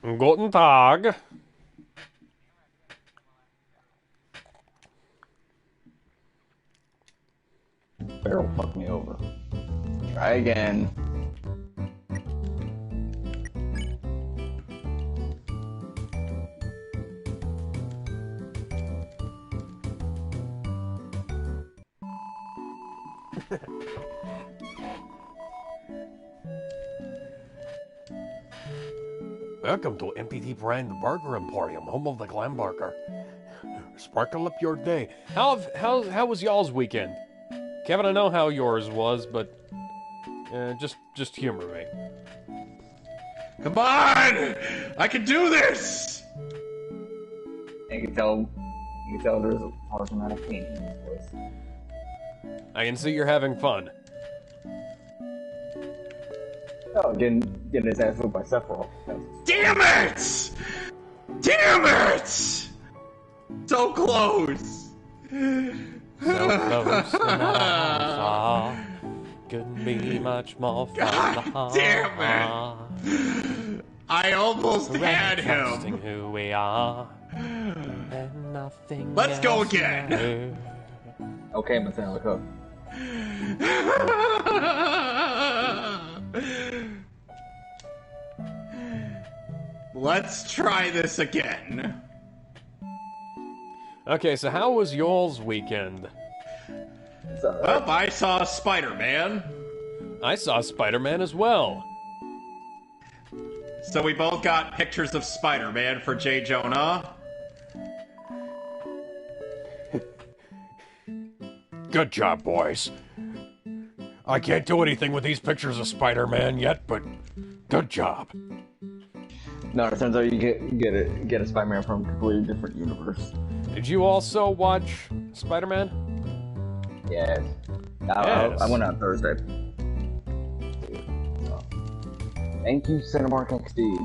Guten Tag. Barrel fucked me over. Try again. Welcome to MPT Brand Burger Emporium, home of the Glam Burger. Sparkle up your day. How was y'all's weekend? Kevin, I know how yours was, but just humor me. Come on! I can do this! You can tell there's a large amount of pain in his voice. I can see you're having fun. Oh, getting his ass whooped by Sephiroth. Damn it! Damn it! So close! So close and not far. Couldn't be much more fun. God damn it! I almost had him. Who we are. And nothing Let's go else again. matters. Okay, Metallica. Let's try this again. Okay, so how was y'all's weekend? Well, I saw Spider-Man. I saw Spider-Man as well. So we both got pictures of Spider-Man for J. Jonah. Good job, boys. I can't do anything with these pictures of Spider-Man yet, but good job. No, it turns out you get a Spider-Man from a completely different universe. Did you also watch Spider-Man? Yes. Yes. I went on Thursday. Thank you, Cinemark XD.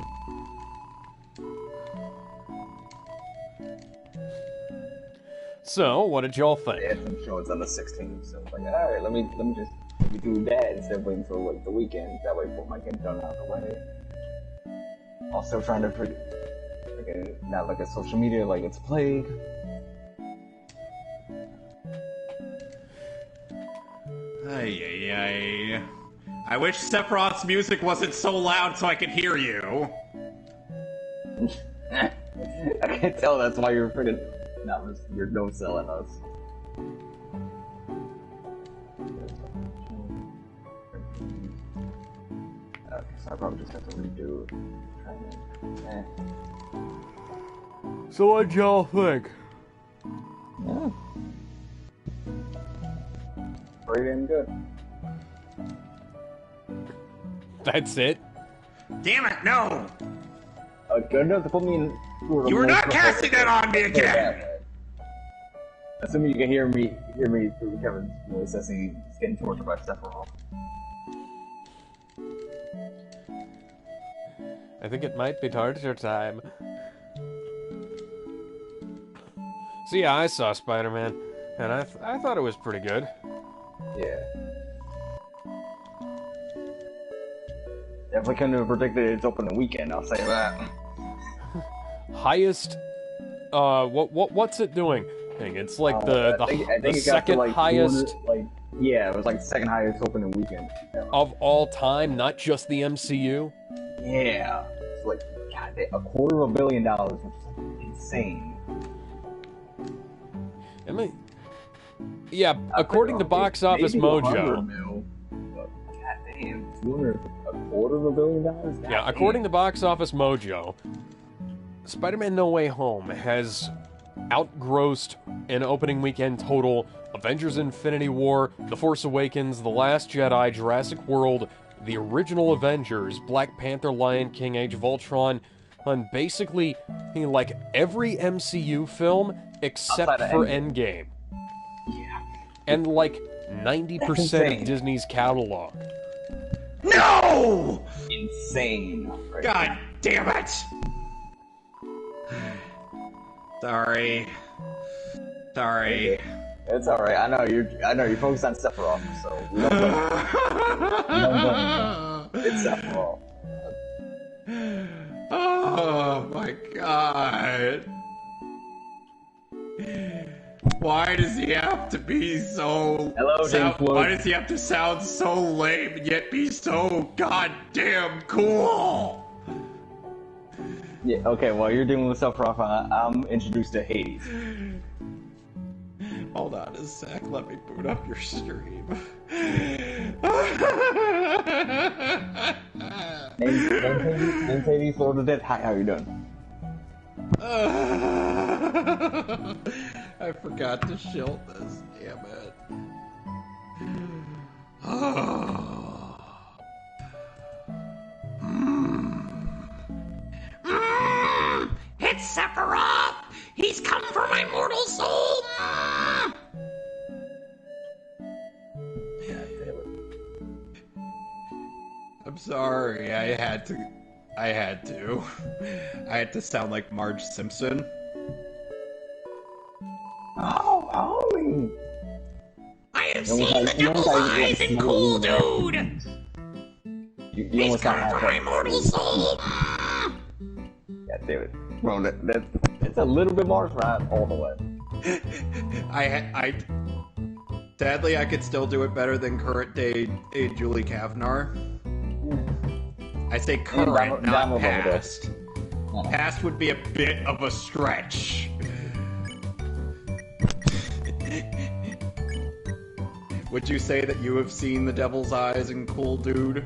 So, what did y'all They think? had some shows on the 16th, so I was like, alright, let me just do that instead of waiting for like the weekend. That way, put my get done out of the way. Also, trying to not look at social media like it's plague. Ay, ay, ay. I wish Sephiroth's music wasn't so loud so I could hear you. I can tell that's why you're freaking. No, you're no selling us. Okay, so I probably just have to redo it. So what'd y'all think? Yeah. Pretty damn good. That's it? Damn it, no! Good enough to put me in. You were not casting that on me again! Assuming you can hear me through Kevin's voice as he's getting tortured by Sephiroth. I think it might be torture time. So yeah, I saw Spider-Man, and I thought it was pretty good. Yeah. Definitely couldn't have predicted it's opening weekend, I'll say that. Highest, what's it doing? It's like I think the it got to, second like, highest yeah, it was like the second highest opening weekend. of all time, not just the MCU. Yeah. It's like, God, $250 million, which is like insane. I mean, yeah, according to Box Office Maybe Mojo. 100 mil, but God damn, $250 million? Yeah, according to Box Office Mojo, Spider-Man No Way Home has outgrossed an opening weekend total Avengers Infinity War, The Force Awakens, The Last Jedi, Jurassic World, the original Avengers, Black Panther, Lion King, Age of Ultron, and basically, like, every MCU film except Outside of for Endgame. Endgame. Yeah. And, like, 90% insane. of Disney's catalog. No! Insane. Right? God damn it! Sorry. Sorry. It's alright. I know you're focused on Sephiroth, so we don't blame you. It's Sephiroth. Oh my god. Why does he have to be so... Hello, James Wood. Why does he have to sound so lame and yet be so goddamn cool? Yeah, okay, while you're dealing with Sephiroth, I'm introduced to Hades. Hold on a sec, let me boot up your stream. Name Hades, Lord of Death. Hi, how you doing? I forgot to shield this, damn it. It's Sephiroth! He's come for my mortal soul! I'm sorry, I had to. I had to sound like Marge Simpson. Oh, homie! I have seen the devil's eyes and cool, dude! He's come for my mortal soul! Yeah, David. Bro, that's a little bit more, not all the way. Sadly, I could still do it better than current day Julie Kavnar. I say current, not past. Past would be a bit of a stretch. Would you say that you have seen The Devil's Eyes and Cool Dude?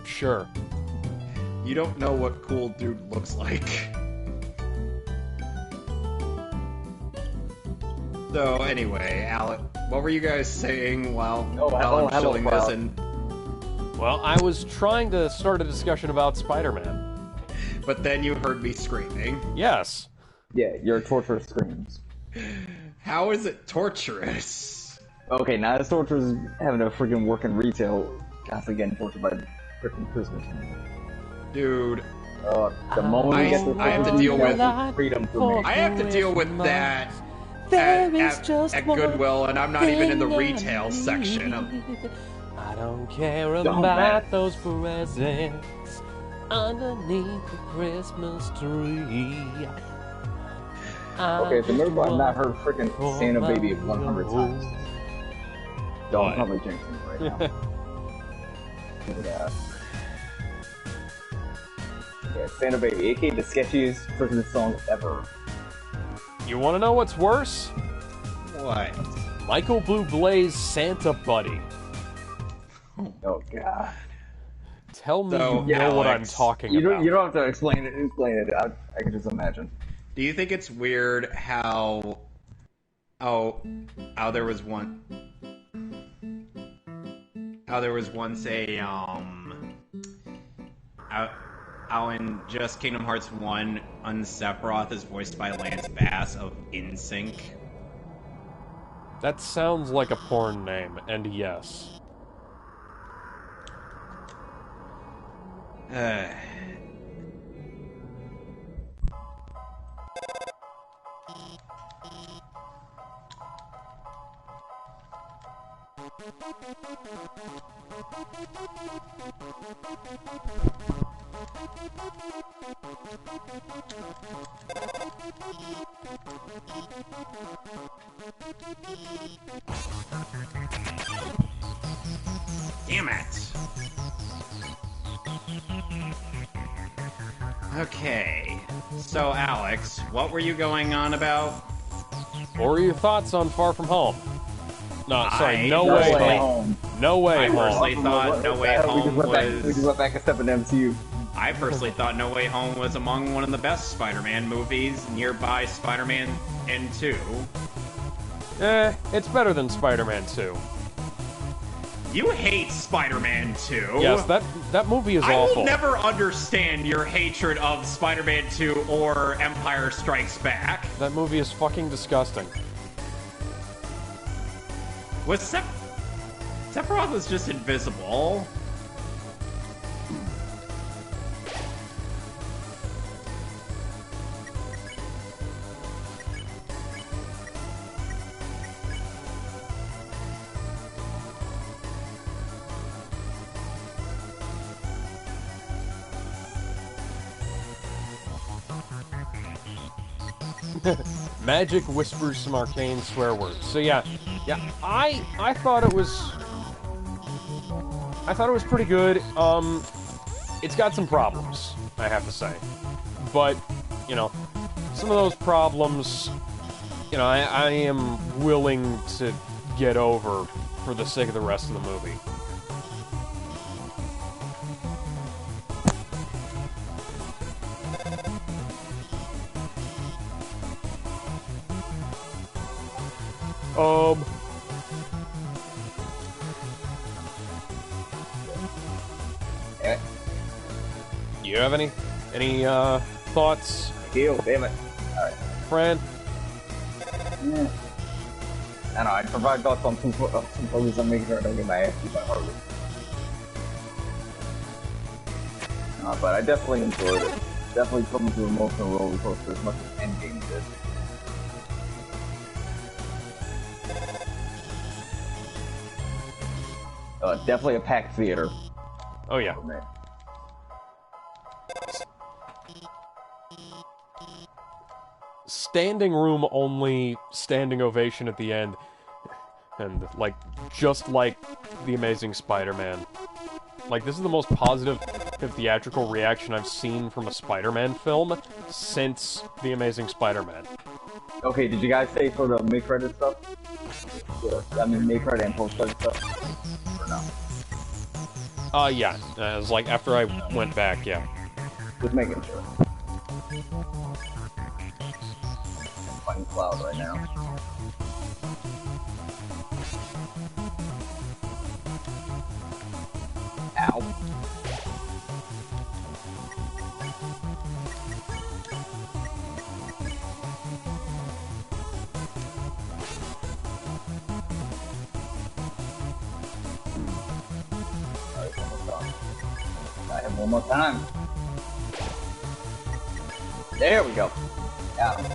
Sure. You don't know what Cool Dude looks like. So anyway, Alec, what were you guys saying while I'm shilling this in? Well, I was trying to start a discussion about Spider-Man. But then you heard me screaming. Yes. Yeah, your torturous screams. How is it torturous? Okay, not as torturous as having a freaking work in retail, constantly getting tortured by freaking Christmas. Dude. The moment we get to I have to deal with freedom for me. I have to deal with that at Goodwill, and I'm not even in the retail section. I don't care about those presents underneath the Christmas tree. Okay, so remember I've not heard freaking Santa Baby 100 times. Don't probably jinx me right now. Yeah, Santa Baby, aka the sketchiest freaking song ever. You want to know what's worse? What? Michael Bublé's Santa Buddy. Oh god. Tell me you know what I'm talking about. You don't have to explain it. I can just imagine. Do you think it's weird how there was once how in just Kingdom Hearts 1, Sephiroth is voiced by Lance Bass of NSYNC? That sounds like a porn name, and yes. Damn it! Okay, so Alex, what were you going on about? What were your thoughts on Far From Home? No, sorry, No Way Home. No Way Home. I personally thought No Way Home was... We just went back a step in MCU. I personally thought No Way Home was among one of the best Spider-Man movies, nearby Spider-Man and 2. It's better than Spider-Man 2. You hate Spider-Man 2. Yes, that movie is awful. I will never understand your hatred of Spider-Man 2 or Empire Strikes Back. That movie is fucking disgusting. Sephiroth was just invisible. Magic whispers some arcane swear words. So yeah, I thought it was pretty good. It's got some problems, I have to say, but you know, some of those problems, you know, I am willing to get over for the sake of the rest of the movie. You have any thoughts? Heal, damn it. Alright. Fran? Yeah. I know, I provide thoughts on some focus on making sure I don't get my ass beat by Harley. But I definitely enjoyed it. Definitely put me through an emotional roller coaster as much as Endgame did. Definitely a packed theater. Oh yeah. Oh, man. Standing room only, standing ovation at the end, and like, just like The Amazing Spider-Man. Like, this is the most positive theatrical reaction I've seen from a Spider-Man film since The Amazing Spider-Man. Okay, did you guys say for the mid-credit stuff? Yeah, I mean, mid-credit and post-credit stuff? Or no? Yeah. It was like, after I went back, yeah. Just making sure. I'm fighting Cloud right now. Ow. I have one more time. There we go. Yeah.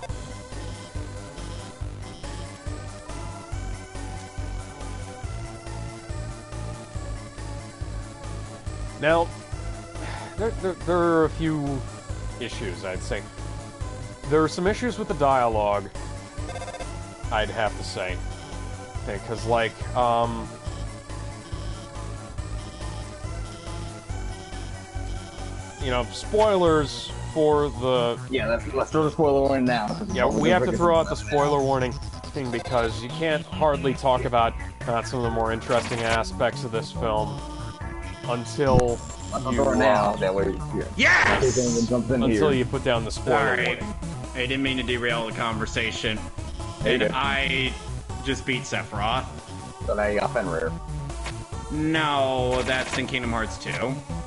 Now, there are a few issues, I'd say. There are some issues with the dialogue, I'd have to say. Because, like, you know, spoilers for the... Yeah, let's throw the spoiler warning now. Yeah, we have to throw out the spoiler warning thing because you can't hardly talk about some of the more interesting aspects of this film until you... now, that way, yeah. Yes! Until you put down the spoiler Sorry. warning. I didn't mean to derail the conversation. And I just beat Sephiroth. So now you got Fenrir. No, that's in Kingdom Hearts 2.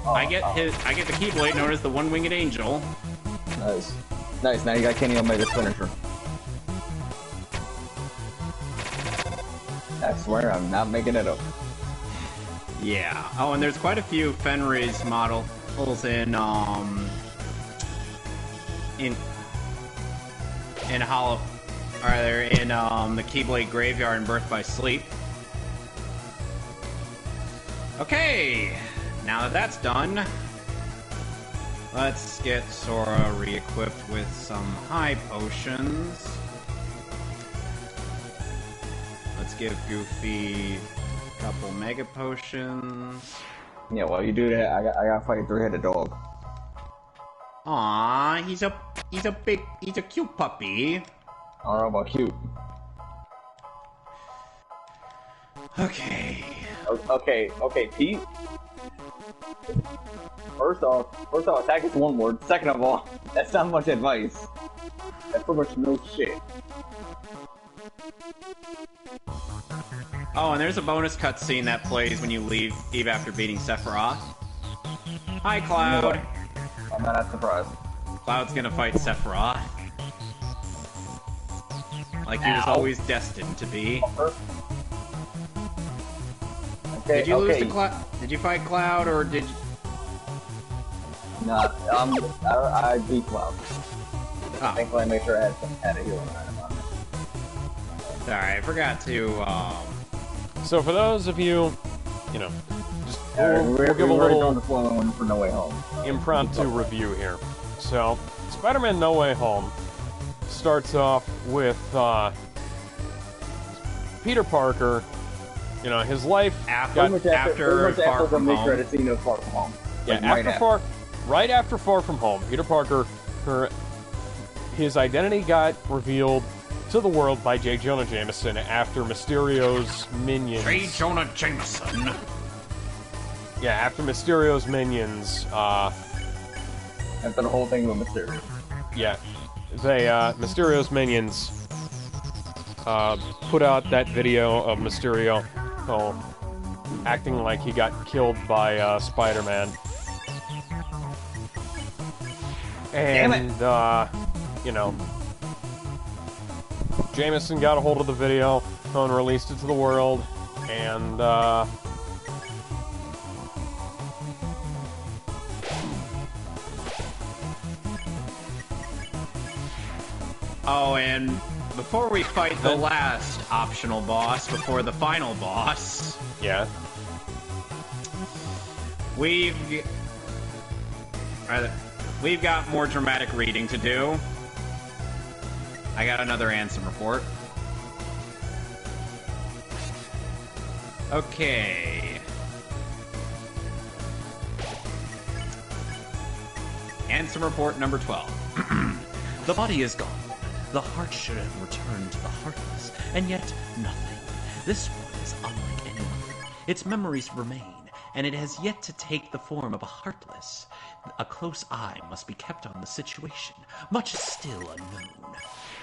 I get the Keyblade known as the One-Winged Angel. Nice. Nice, now you got Kenny Omega's finisher. I swear I'm not making it up. Yeah. Oh, and there's quite a few Fenris models in Hollow, or they're in the Keyblade Graveyard and Birth by Sleep. Okay, now that that's done, let's get Sora re-equipped with some high potions. Let's give Goofy a couple mega potions. Yeah, while you do that, I gotta fight a three-headed dog. Aww, he's a cute puppy. I don't know about cute. Okay. Okay, Pete. First off, attack is one word. Second of all, that's not much advice. That's pretty much no shit. Oh, and there's a bonus cutscene that plays when you leave after beating Sephiroth. Hi, Cloud. I'm not that surprised. Cloud's gonna fight Sephiroth. Like he was always destined to be. Okay, did you lose to Cloud? Did you fight Cloud, or did you... Nah, I beat Cloud. Oh. Thankfully, I made sure I had a healing item on me. Sorry, I forgot to, So for those of you, you know, just we'll give a little the one for No Way Home. impromptu review here. So, Spider-Man No Way Home starts off with Peter Parker. You know, his life After Far From Home. Credit scene of Far From Home. Yeah, right after Far From Home, Peter Parker, his identity got revealed to the world by J. Jonah Jameson after Mysterio's minions. J. Jonah Jameson. Yeah, after Mysterio's minions. After the whole thing with Mysterio. Yeah, Mysterio's minions put out that video of Mysterio acting like he got killed by Spider-Man. And, you know, Jameson got a hold of the video and released it to the world, and, oh, and before we fight the last optional boss, before the final boss... Yeah? We've got more dramatic reading to do. I got another Ansem report. Okay. Ansem report number 12. The body is gone. The heart should have returned to the heartless, and yet nothing. This one is unlike any other. Its memories remain, and it has yet to take the form of a heartless. A close eye must be kept on the situation. Much is still unknown.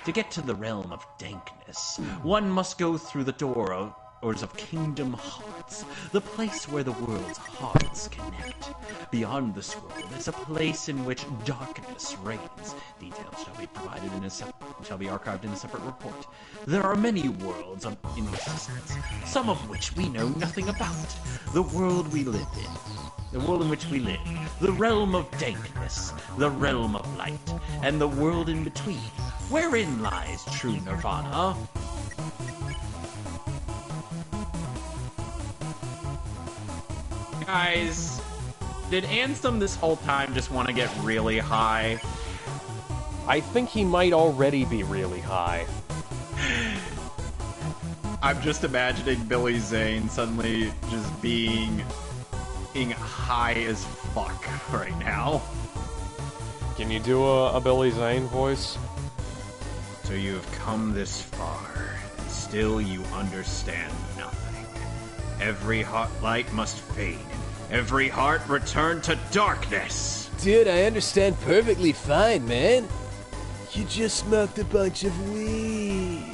To get to the realm of dankness, one must go through the doors of Kingdom Hearts, the place where the world's hearts connect. Beyond this world is a place in which darkness reigns. Details shall be provided shall be archived in a separate report. There are many worlds in existence, some of which we know nothing about. The world we live in, the world in which we live, the realm of dankness, the realm of light, and the world in between. Wherein lies true nirvana? Guys, did Ansem this whole time just want to get really high? I think he might already be really high. I'm just imagining Billy Zane suddenly just being high as fuck right now. Can you do a Billy Zane voice? So you have come this far, and still you understand nothing. Every hot light must fade. Every heart return to darkness. Dude, I understand perfectly fine, man. You just smoked a bunch of weed.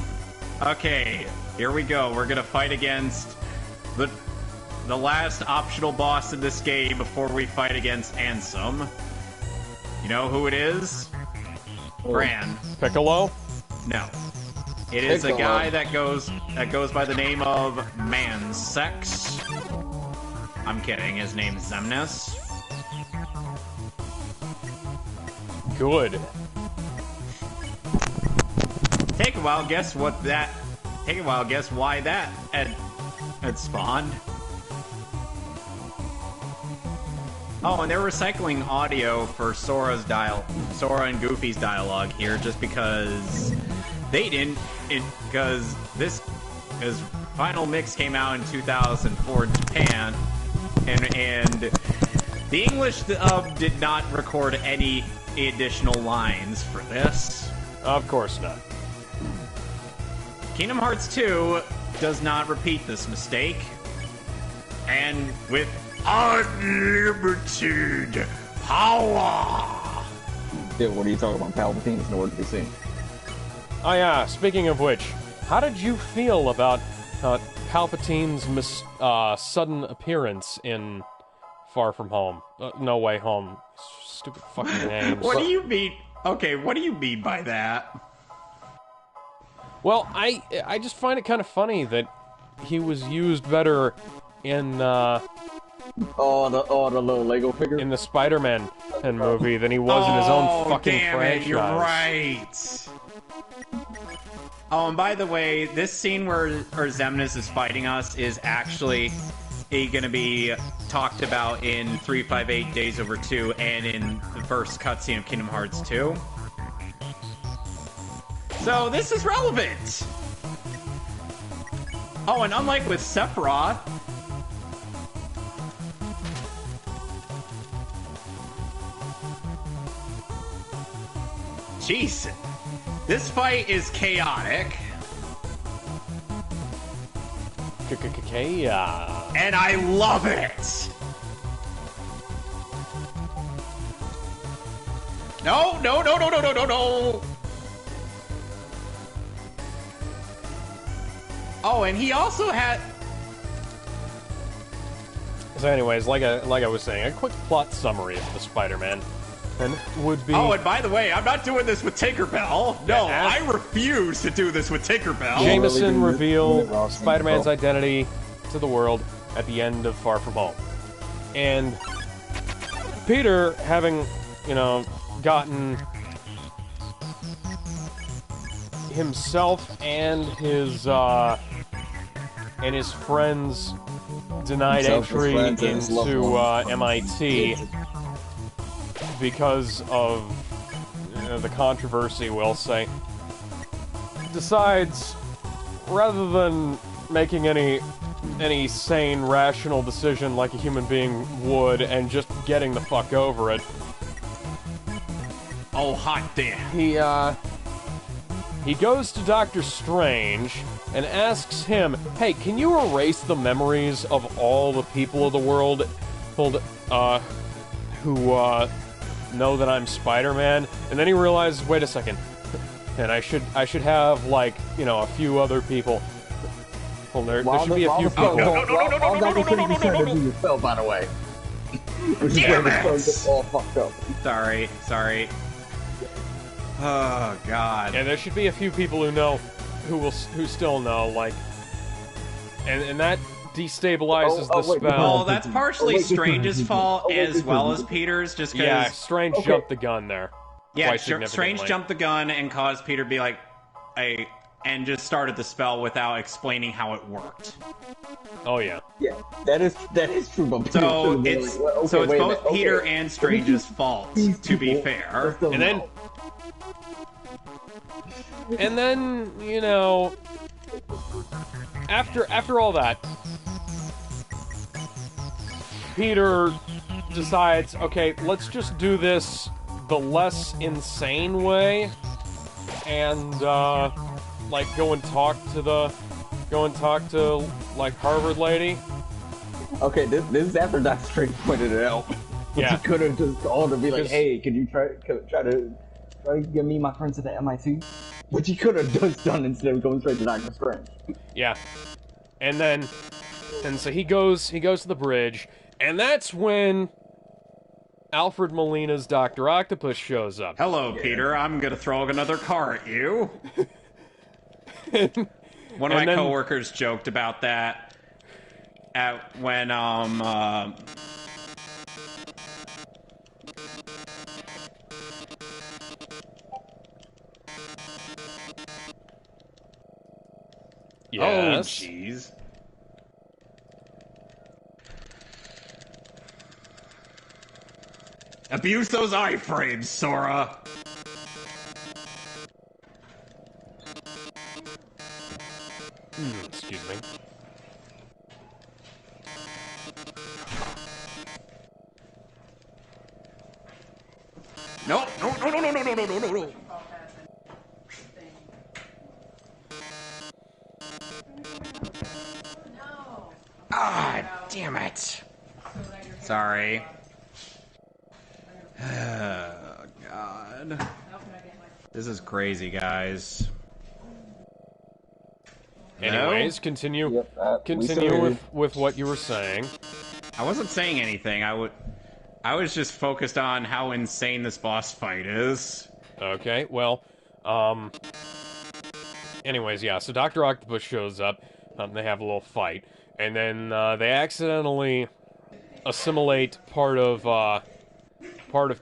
Okay, here we go. We're gonna fight against the last optional boss in this game before we fight against Ansem. You know who it is? Bran. Piccolo? No. It is a guy that goes by the name of Mansex. I'm kidding. His name's Xemnas. Good. Take a while. Guess why that had spawned. Oh, and they're recycling audio for Sora and Goofy's dialogue here, just because they didn't. Because his final mix came out in 2004 in Japan, and the English did not record any additional lines for this. Of course not. Kingdom Hearts 2 does not repeat this mistake, and with unlimited power. Dude, what are you talking about? Palpatine's nowhere to be seen. Oh yeah, speaking of which, how did you feel about Palpatine's sudden appearance in Far From Home? No Way Home. Stupid fucking names. What do you mean? Okay, what do you mean by that? Well, I just find it kind of funny that he was used better in the little Lego figure in the Spider-Man movie than he was in his own fucking damn franchise. It, you're right. Oh, and by the way, this scene where Xemnas is fighting us is actually going to be talked about in 358 Days Over 2 and in the first cutscene of Kingdom Hearts 2. So this is relevant. Oh, and unlike with Sephiroth, jeez, this fight is chaotic. And I love it. No, no, no, no, no, no, no, no. Oh, and he also had... So anyways, like I was saying, a quick plot summary of the Spider-Man and would be... Oh, and by the way, I'm not doing this with Tinkerbell. No, Yeah, I refuse to do this with Tinkerbell. Jameson revealed Spider-Man's identity to the world at the end of Far From Home. And Peter, having, you know, gotten himself and his friends denied entry into MIT because of the controversy, we'll say, decides, rather than making any sane, rational decision like a human being would and just getting the fuck over it, Oh, hot damn. he goes to Doctor Strange and asks him, hey, can you erase the memories of all the people of the world who know that I'm Spider-Man? And then he realizes, wait a second, and I should have, like, you know, a few other people. Well, there should be a few people. Spell, by the way. Which is Damn where the it! spell gets all fucked up. Sorry. Oh, God. Yeah, there should be a few people who still know, like, and that destabilizes the wait, spell. Well, that's partially Strange's fault as well as Peter's, just because... Yeah, Strange jumped the gun there. Yeah, quite Strange significantly. jumped the gun and caused Peter to be like, and just started the spell without explaining how it worked. Oh yeah. Yeah, that is true. But So it's both wait a minute, Peter okay. and Strange's fault, to be fair. And then, you know, after all that, Peter decides, okay, let's just do this the less insane way, and like go and talk to like Harvard lady. Okay, this is after Doctor Strange pointed it out. But Yeah. you could have just called and be like, Because- hey, could you try to get me my friends at the MIT? Which he could have just done instead of going straight to Doctor Strange. Yeah. And so he goes to the bridge, and that's when Alfred Molina's Dr. Octopus shows up. Hello, Peter. I'm gonna throw another car at you. One of my coworkers joked about that when Yes. Oh, jeez. Abuse those iframes, Sora. Excuse me. No. Ah, damn it. Sorry. Oh, God. This is crazy, guys. Anyways, continue with what you were saying. I wasn't saying anything. I was just focused on how insane this boss fight is. Okay, well, anyways, yeah, so Dr. Octopus shows up, they have a little fight, and then, they accidentally assimilate part of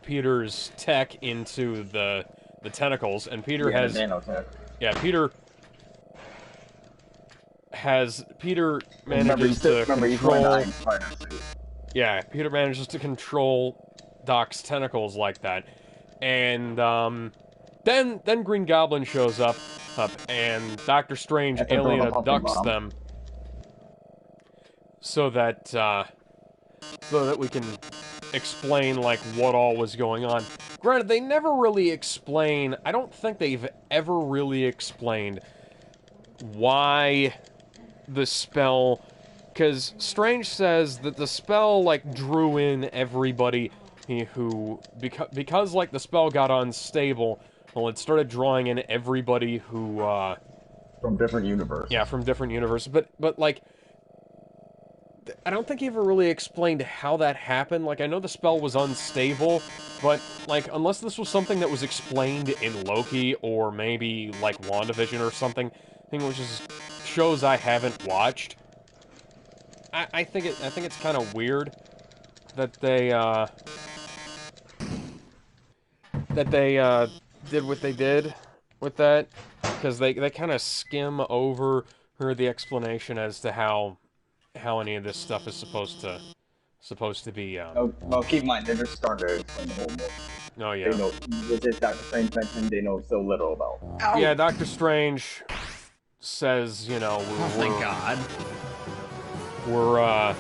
Peter's tech into the tentacles, and Peter has... nanotech. Yeah, Peter manages to control... Yeah, Peter manages to control Doc's tentacles like that. And, Then Green Goblin shows up, and Doctor Strange alien abducts them so that we can explain, like, what all was going on. Granted, they never really explain... I don't think they've ever really explained why the spell... Because Strange says that the spell, like, drew in everybody who... Because, like, the spell got unstable, well, it started drawing in everybody who, From different universes. Yeah, from different universes. But like... I don't think he ever really explained how that happened. Like, I know the spell was unstable, but, like, unless this was something that was explained in Loki, or maybe, like, WandaVision or something, which is shows I haven't watched, I think it's kind of weird that they did what they did with that, because they kind of skim over the explanation as to how any of this stuff is supposed to be. Well, keep in mind, they're just starting to explain the whole movie. Oh yeah. They know, which is Doctor Strange mentioned, they know so little about. Ow. Yeah, Doctor Strange says, you know, Thank God. We're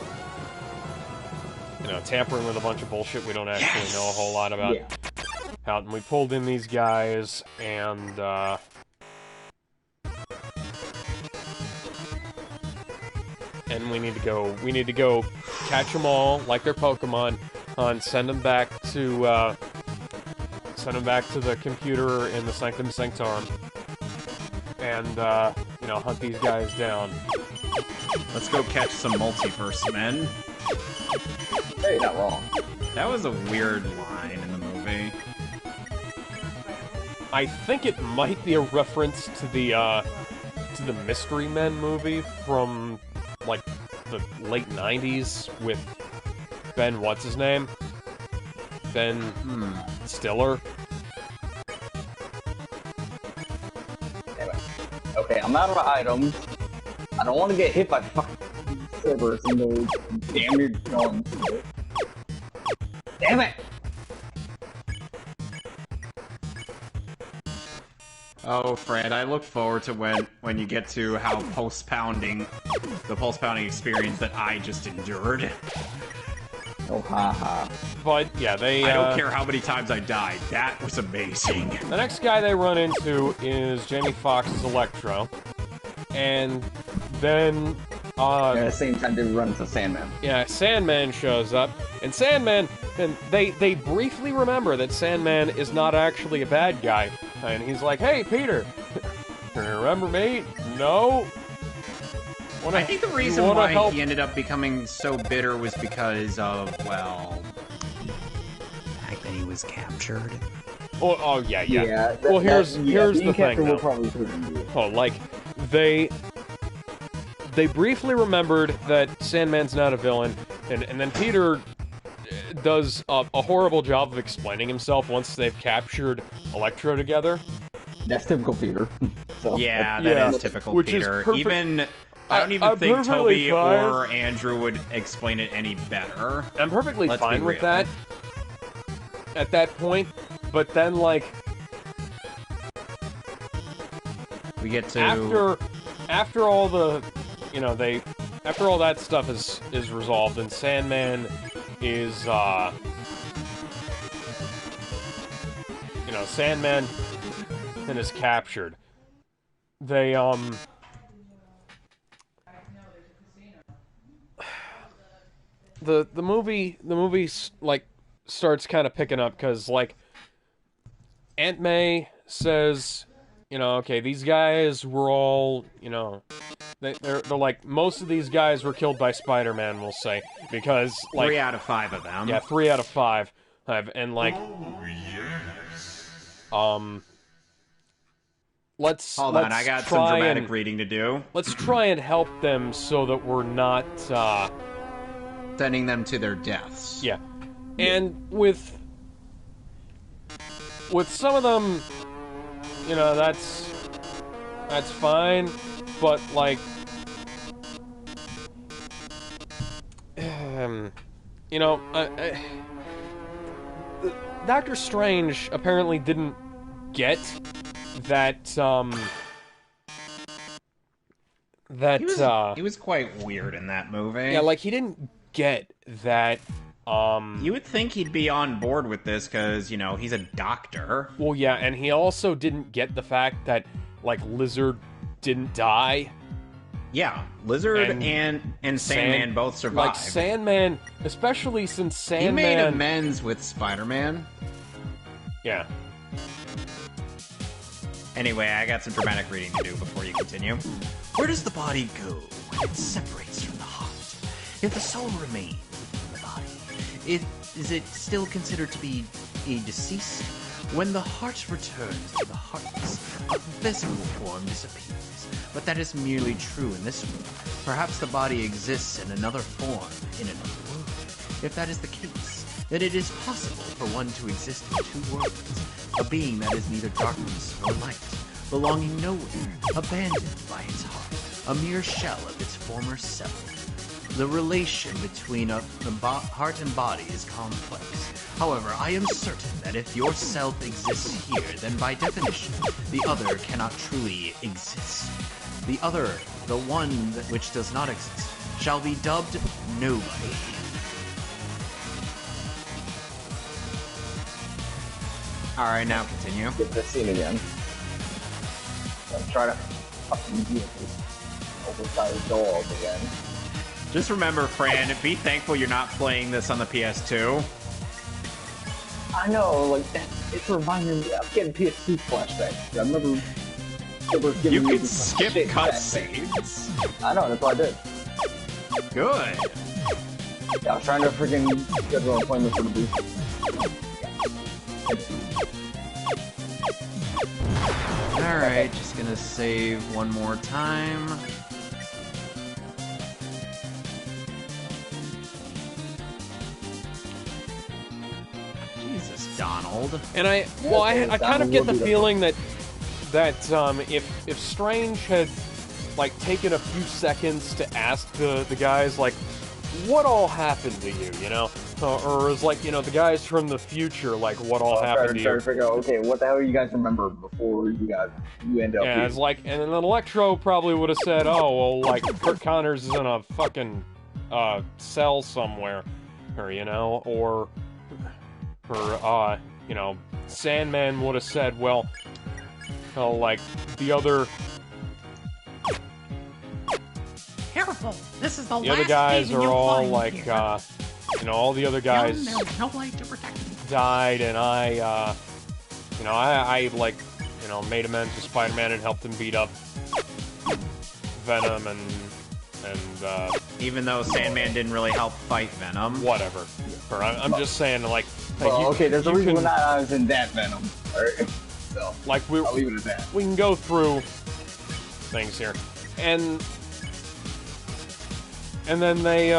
tampering with a bunch of bullshit we don't actually know a whole lot about. Yeah. How we pulled in these guys, and we need to go catch them all like they're Pokemon, and send them back to the computer in the Sanctum Sanctorum, and hunt these guys down. Let's go catch some multiverse men. Hey, not wrong. That was a weird line in the movie. I think it might be a reference to the Mystery Men movie from, like, the late 90s with Ben, what's his name? Ben Stiller. Anyway. Okay, I'm out of items. I don't want to get hit by fucking servers and those damn near going through it. Damn it! Oh, Fred, I look forward to when you get to how the pulse pounding experience that I just endured. Oh, haha. But, yeah, I don't care how many times I died. That was amazing. The next guy they run into is Jamie Foxx's Electro. And then, at the same time, they run into Sandman. Yeah, Sandman shows up. And Sandman, and they briefly remember that Sandman is not actually a bad guy. And he's like, hey, Peter, remember me? No? I think the reason why he ended up becoming so bitter was because of, well, the fact that he was captured. Oh yeah. Yeah. Well, here's the thing, though. Probably Oh, like, they briefly remembered that Sandman's not a villain, and then Peter does a horrible job of explaining himself once they've captured Electro together. That's typical Peter. So. Yeah, that is typical Peter. I don't even think Toby or Andrew would explain it any better. I'm perfectly fine with that at that point, but then, like, we get to after all the, after all that stuff is resolved, and Sandman is Sandman and is captured. They the movie like starts kind of picking up, because, like, Aunt May says, okay, these guys were all, they're like, most of these guys were killed by Spider-Man, we'll say, because, like, 3 out of 5 of them. Yeah, 3 out of 5 have, and, like, let's hold on, I got some dramatic reading to do. Let's try and help them so that we're not sending them to their deaths. Yeah, and with some of them, that's fine, but, like, Doctor Strange apparently didn't get that, He was quite weird in that movie. yeah, like, he didn't get that, You would think he'd be on board with this, because, you know, he's a doctor. well, yeah, and he also didn't get the fact that, like, Lizard didn't die. Yeah, Lizard and Sandman both survived. Like, Sandman, especially since Sandman... He made amends with Spider-Man. Yeah. Anyway, I got some dramatic reading to do before you continue. Where does the body go when it separates from the heart? If the soul remains within the body, is it still considered to be a deceased? When the heart returns to the heartless, a physical form disappears. But that is merely true in this world. Perhaps the body exists in another form, in another world. If that is the case, then it is possible for one to exist in two worlds. A being that is neither darkness nor light, belonging nowhere, abandoned by its heart, a mere shell of its former self. The relation between the heart and body is complex. However, I am certain that if your self exists here, then by definition, the other cannot truly exist. The other, the one which does not exist, shall be dubbed nobody. Alright, now continue. Get this scene again. I'm trying to fucking get this oversized dog again. Just remember, Fran, be thankful you're not playing this on the PS2. I know, like, that, it's reminding me, I'm getting PS2 flashbacks. I remember You could skip cutscenes. I know, that's what I did. Good. Yeah, I was trying to freaking schedule an appointment for the booth. Alright, just gonna save one more time. Jesus, Donald. And I kind of get the feeling that if Strange had like taken a few seconds to ask the guys like, what all happened to you, you know, or is like, you know, the guys from the future, like, what all happened to you? Trying to figure out, okay, what the hell do you guys remember before you end up? Yeah, here? it's like, and then Electro probably would have said, oh well, like Kurt Connors is in a fucking cell somewhere, or you know, or you know, Sandman would have said, well, like the other. Careful! This is the The other last guys demon are you'll all find like, here. you know, all the other guys There's no light to protect you. died, and I like, you know, made amends with Spider-Man and helped him beat up Venom and Even though Sandman didn't really help fight Venom. whatever. Or I'm just saying, like, Well, okay, there's a reason can, I was in that Venom. Alright, so like I'll leave it at that. we can go through things here, and then they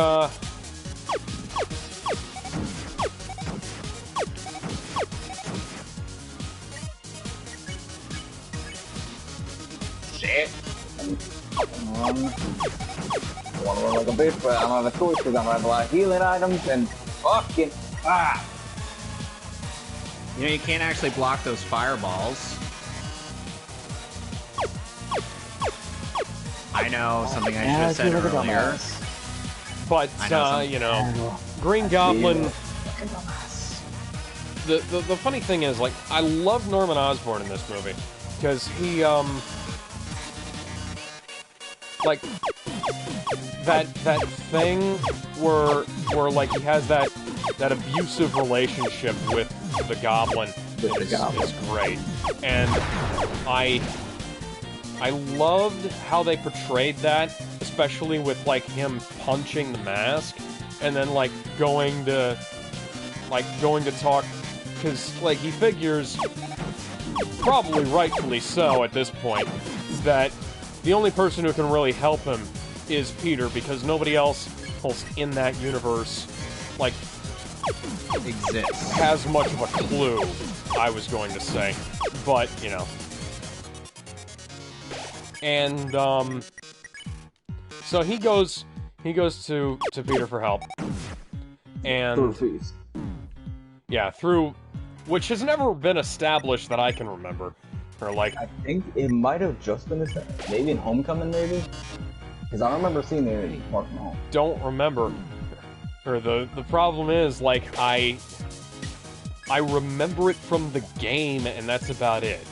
Shit. I want to run like a bitch, but I don't have a choice because I don't have a lot of healing items and fucking You know, you can't actually block those fireballs. I know, something I should have said earlier. but you know, Green Goblin. The funny thing is, like, I love Norman Osborn in this movie because he like that thing where like he has that abusive relationship with the Goblin is great, and I loved how they portrayed that, especially with like him punching the mask and then like going to talk, because like he figures, probably rightfully so at this point, that the only person who can really help him is Peter, because nobody else in that universe like Exists. has much of a clue, I was going to say, but you know. And so he goes to Peter for help, and yeah, through which has never been established that I can remember. Or like, I think it might have just been maybe in Homecoming, maybe. Because I don't remember seeing it in Far From Home. don't remember. Or the problem is, like, I remember it from the game, and that's about it.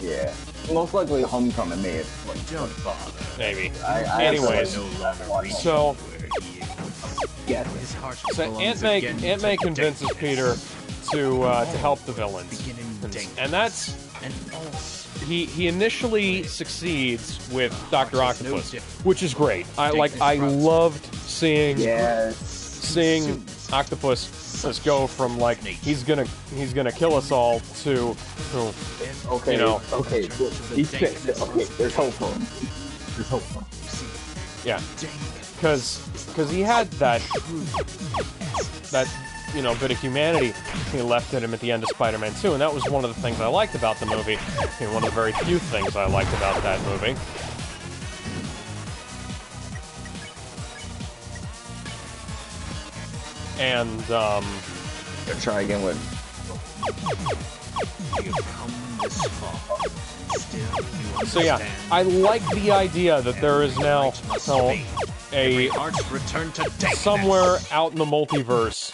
Yeah. Most likely Homecoming may have, like, Don't bother. Maybe. I Anyways, No longer reach so where he is. yeah. His heart so belongs Aunt again May to convinces darkness. Peter to help the villains, Begin in darkness. and that's And also, he initially succeeds with Dr. Octopus, which is great. I Darkness loved seeing Yes. seeing Octopus just go from like he's gonna kill us all to Okay. you know. Okay. He's fixed it. Okay. There's hope for him. There's hope for him. yeah, because he had that you know, bit of humanity he left in him at the end of Spider-Man 2, and that was one of the things I liked about the movie. And one of the very few things I liked about that movie. And Let's try again with. you have come this far, and still you so yeah, understand. I like the idea that there is now a Hearts return to darkness. somewhere out in the multiverse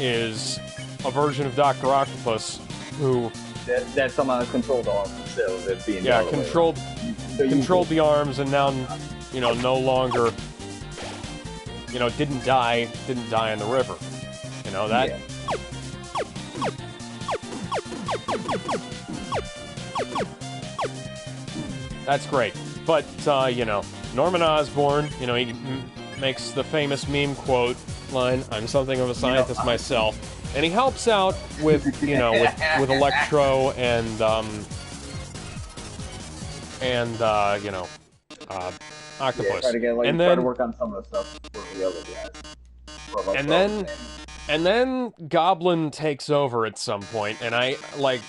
is a version of Dr. Octopus who That somehow controlled all themselves as being the other way. controlled the arms and now, you know, no longer, you know, didn't die in the river. You know that. Yeah. That's great. But you know, Norman Osborn, you know, he makes the famous meme quote line, "I'm something of a scientist myself." And he helps out with, you know, with Electro and you know, Octopus. Yeah, try to get, like, and try then to work on some of the stuff for the other guys. and then Goblin takes over at some point, and I like.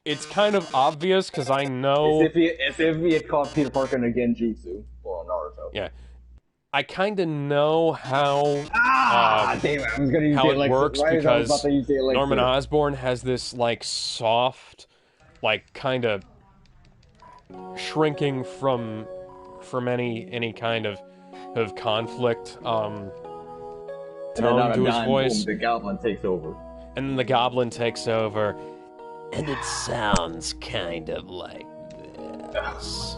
It's kind of obvious because I know. As if he had caught Peter Parker in a Genjutsu. Well, Naruto. Yeah, I kind of know how Damn it! I was gonna use how the it elixir. works Right as I was because about to use the elixir. Norman Osborn has this like soft, like kind of shrinking from any kind of conflict And then tone on a to his dime, voice, boom, the Goblin takes over. and then the Goblin takes over. And it sounds kind of like this.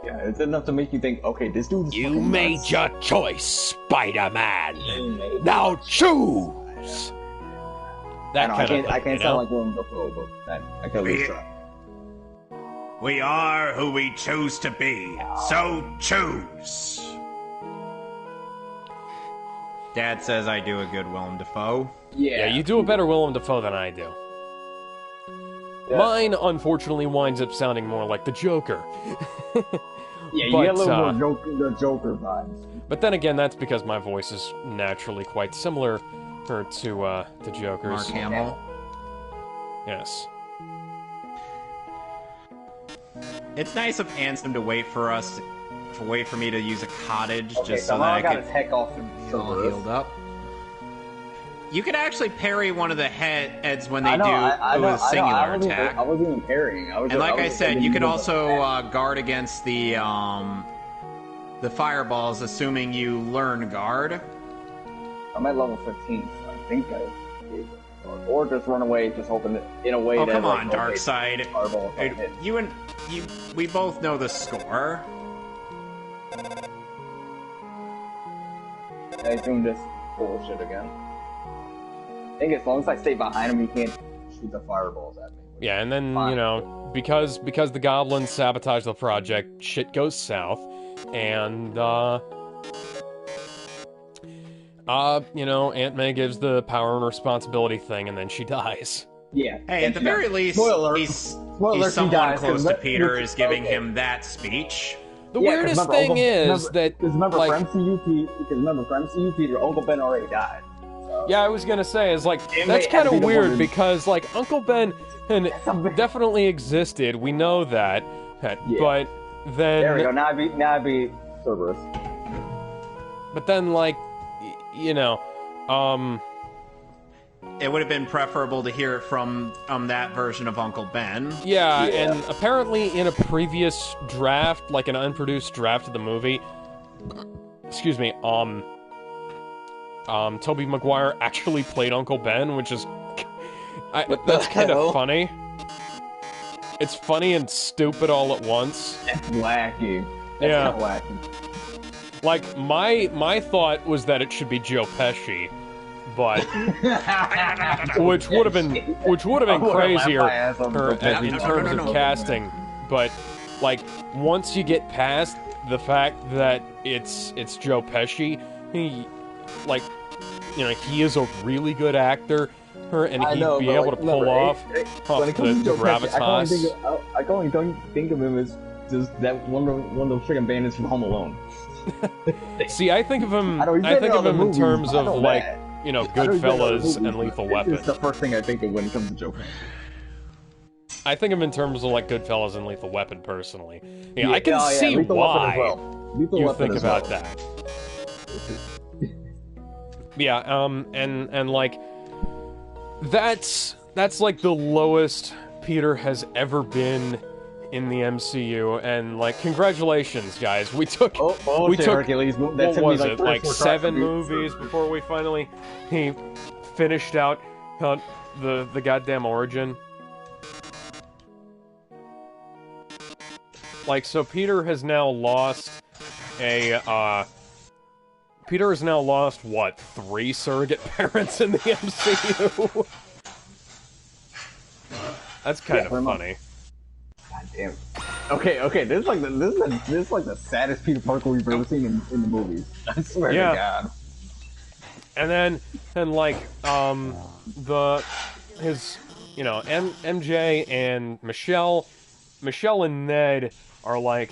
Yeah, it's enough to make you think, okay, this dude is You fucking made nuts. your choice, Spider-Man. You made Now choose. That I kind can't, of thing, I can't you sound know? like Willem Dafoe, but I can at least try. We are who we choose to be, so choose. Dad says I do a good Willem Dafoe. Yeah, you do a better Willem Dafoe than I do. Yeah. Mine, unfortunately, winds up sounding more like the Joker. Yeah, you But, get a little more the Joker vibes. But then again, that's because my voice is naturally quite similar to Joker's. Mark Hamill. Yes. It's nice of Ansem to wait for me to use a cottage Okay, just so that somehow I got could his heck off be the all healed up. You could actually parry one of the heads when they do a singular attack. I wasn't even parrying. And like I said, you could also guard against the fireballs, assuming you learn guard. I'm at level 15, so I think I gave it. Or just run away, just hoping that in a way Oh, that. come like, on, okay, Darkseid. fireball if I hit. We both know the score. I assume this bullshit again. I think as long as I stay behind him, he can't shoot the fireballs at me. Yeah, and then, Fine. you know, because the goblins sabotage the project, shit goes south, and, you know, Aunt May gives the power and responsibility thing, and then she dies. Yeah. Hey, at the very least, Spoiler. he's Spoiler, he someone dies, close 'cause to that- Peter is giving okay. him that speech. The Yeah, 'cause weirdest remember, thing Uncle- is remember, that, because remember, like, for MCU Peter, Uncle Ben already died. So. yeah, I was gonna say, is like, It that's may kind be of the weird, one- because, like, Uncle Ben something- definitely existed, we know that, Yeah. but then... There we go. Now I be Cerberus. But then, like, you know, It would have been preferable to hear it from that version of Uncle Ben. Yeah, and apparently in a previous draft, like an unproduced draft of the movie, excuse me, Tobey Maguire actually played Uncle Ben, which is... that's kind of funny. It's funny and stupid all at once. That's wacky. Yeah. That's wacky. Like, my thought was that it should be Joe Pesci, but... which would have been crazier in terms of casting, but, like, once you get past the fact that it's Joe Pesci, he is a really good actor, and he'd be able to pull off the gravitas. I don't think of him as just that one of those freaking bandits from Home Alone. See, I think of him in terms of, like, Goodfellas and Lethal Weapon. It's the first thing I think of when it comes to Joker. I think of him in terms of, like, Goodfellas and Lethal Weapon, personally. Yeah, I can see why you think about that. Yeah, and like, that's like the lowest Peter has ever been in the MCU, and like, congratulations, guys. We took Hercules. What was it, like 7 movies before we finally finished out the goddamn origin. Like, so Peter has now lost what, 3 surrogate parents in the MCU? That's kind of funny. God damn. Okay. This is like the saddest Peter Parker we've ever seen in the movies. I swear to God. And then MJ and Michelle and Ned are like,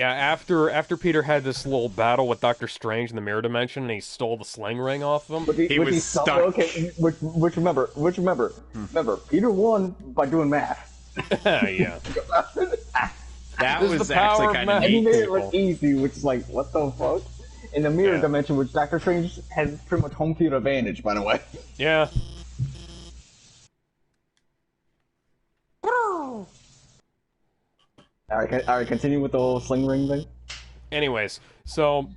after Peter had this little battle with Doctor Strange in the mirror dimension, and he stole the sling ring off of him. He was stuck. Okay, which remember, Peter won by doing math. Yeah. That was actually kind of neat. He made it look easy, which is like, what the fuck? In the mirror dimension, which Doctor Strange has pretty much home field advantage, by the way. Yeah. Alright, continue with the whole sling ring thing. Anyways, so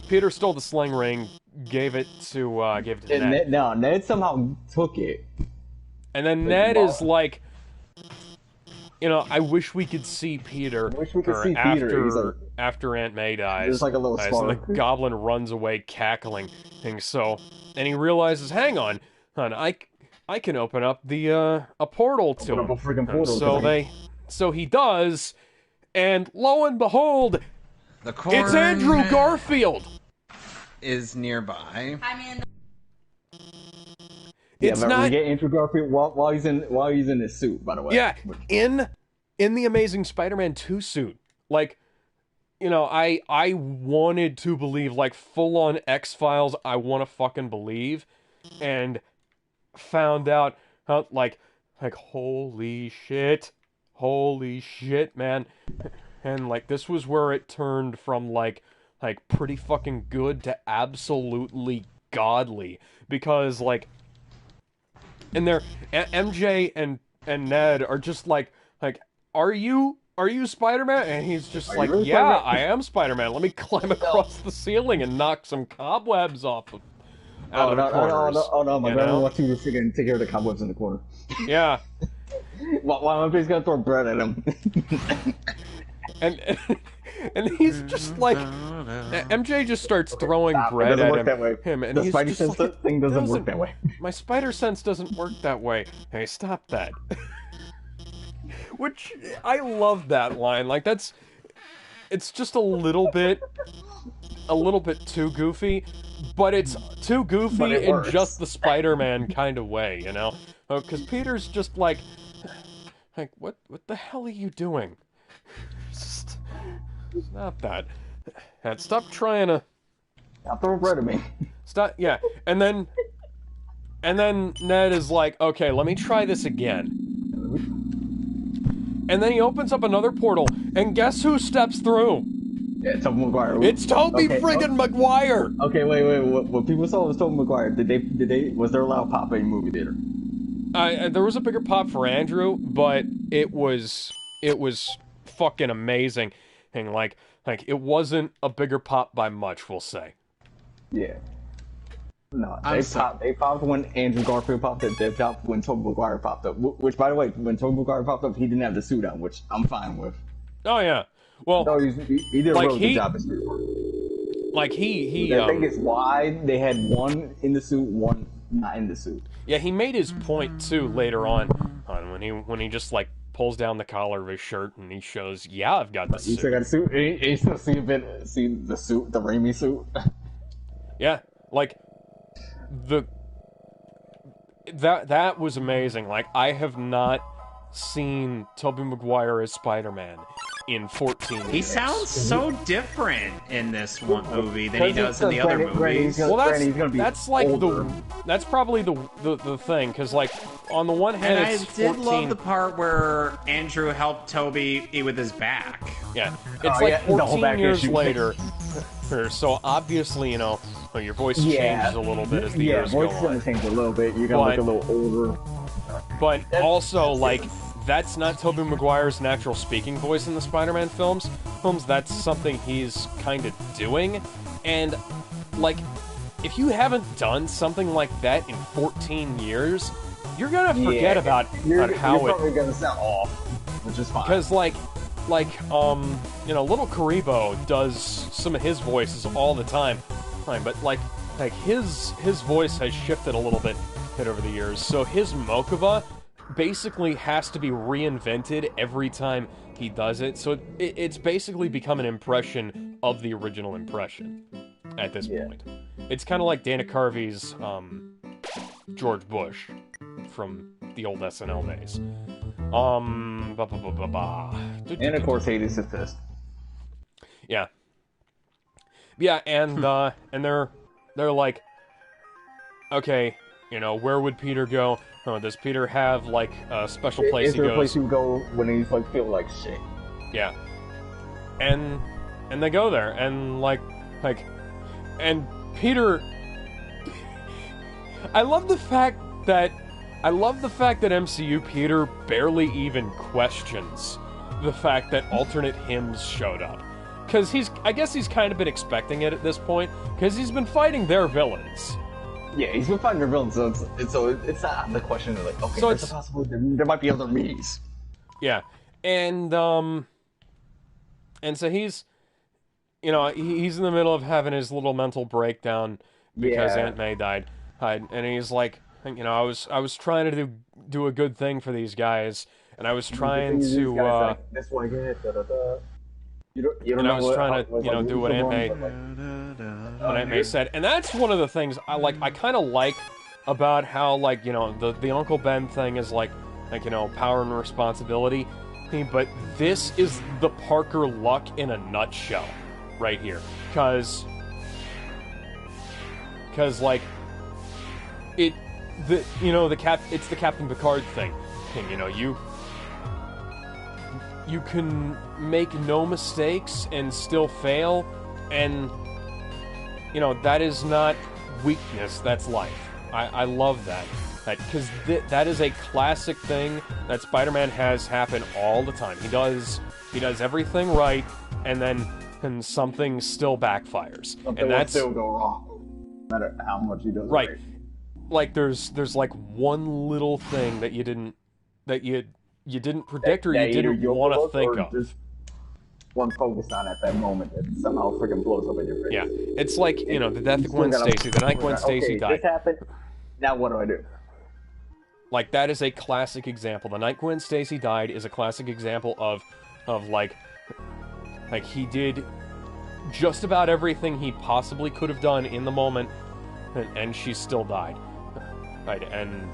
Peter stole the sling ring, gave it to Ned. Ned somehow took it. And then Ned is like, I wish we could see Peter. After Aunt May dies. There's like a little spark. And the goblin runs away cackling. And he realizes, hang on, I can open up a portal to him. A freaking portal. So he does, and lo and behold, it's Andrew Garfield is nearby. It's not. We get Andrew Garfield while he's in his suit, by the way. Yeah, in the Amazing Spider-Man 2 suit. Like, I wanted to believe, like, full-on X-Files, I want to fucking believe, and found out how, like, holy shit, man. And, like, this was where it turned from, like pretty fucking good to absolutely godly. Because, like, and MJ and Ned are just like, are you Spider-Man? And he's just like, really, yeah, I am Spider-Man. Let me climb across the ceiling and knock some cobwebs off of out of the corners. Oh no, my grandma wants you to freaking take care of the cobwebs in the corner. Yeah. While MJ's gonna throw bread at him. and he's just like, MJ just starts throwing bread at him, and he's Spidey just sense like, thing doesn't work that way. My spider sense doesn't work that way. Hey, stop that. Which, I love that line. Like, it's just a little bit too goofy, but it's too goofy in just the Spider-Man kind of way, Because Peter's just like, what the hell are you doing? Stop that. And stop trying to... Stop throwing bread at me. Stop, yeah. And then Ned is like, okay, let me try this again. And then he opens up another portal, and guess who steps through? Yeah, Tobey Maguire. It's Tobey friggin' Maguire! Okay, wait. What people saw was Tobey Maguire. Was there a loud pop in movie theater? There was a bigger pop for Andrew, but it was fucking amazing. And like it wasn't a bigger pop by much, we'll say. Yeah. No, they popped when Andrew Garfield popped up. They popped when Tobey Maguire popped up. Which, by the way, when Tobey Maguire popped up, he didn't have the suit on, which I'm fine with. Oh yeah. Well, no, he did a really good job as Peter. Like he I think it's why they had one in the suit, one not in the suit. Yeah, he made his point too later on when he just like pulls down the collar of his shirt and he shows, yeah, I've got the suit. You still got a suit? You still see the suit, the Raimi suit? Yeah, like that was amazing. Like, I have not seen Tobey Maguire as Spider-Man in 14 years. He sounds so different in this one movie than he does in the other movies. Well, that's like older. That's probably the thing, because like on the one hand, and it's I did 14... love the part where Andrew helped Toby eat with his back. Yeah, it's 14 years later, so obviously, you know, your voice changes a little bit as the years go on. Yeah, voice is going to change a little bit. You're going to look a little older. But also, like, that's not Tobey Maguire's natural speaking voice in the Spider-Man films. That's something he's kind of doing. And, like, if you haven't done something like that in 14 years, you're gonna forget about how you're probably gonna sound off, which is fine. Because, you know, Little Karibo does some of his voices all the time. But, like his voice has shifted a little bit over the years. So his Mokuba basically has to be reinvented every time he does it. So it's basically become an impression of the original impression at this point. It's kind of like Dana Carvey's George Bush from the old SNL days. And of course, Hades is pissed. Yeah. Yeah, and they're like, okay, you know, where would Peter go? Oh, does Peter have, like, a special place he goes? Is there a place he would go when he's, like, feeling like shit? Yeah. And they go there, and, and Peter... I love the fact that MCU Peter barely even questions the fact that alternate hymns showed up. Because I guess he's kind of been expecting it at this point, because he's been fighting their villains. Yeah, he's been fighting their villains, so it's not the question of like, okay, so there's a possibility there might be other me's. Yeah, and so he's, you know, he's in the middle of having his little mental breakdown because Aunt May died, and he's like, you know, I was trying to do a good thing for these guys, and I was trying to this one again, and I was trying to, do what Aunt May said. And that's one of the things I kind of like about how, like, you know, the Uncle Ben thing is like, you know, power and responsibility. But this is the Parker Luck in a nutshell right here. Because like, it's the Captain Picard thing. And, you know, you can make no mistakes and still fail, and, you know, that is not weakness, that's life. I love that. Because that is a classic thing that Spider-Man has happen all the time. He does everything right, and something still backfires. Something will still go wrong, no matter how much he does right. Like, there's like one little thing that you didn't predict, or you didn't want to think of. Just one focused on at that moment that somehow freaking blows up in your face. Yeah, it's like, you know, the death of Gwen Stacy, the night Gwen Stacy died. This happened. Now what do I do? Like, that is a classic example. The night Gwen Stacy died is a classic example of like he did just about everything he possibly could have done in the moment, and she still died. Right, and,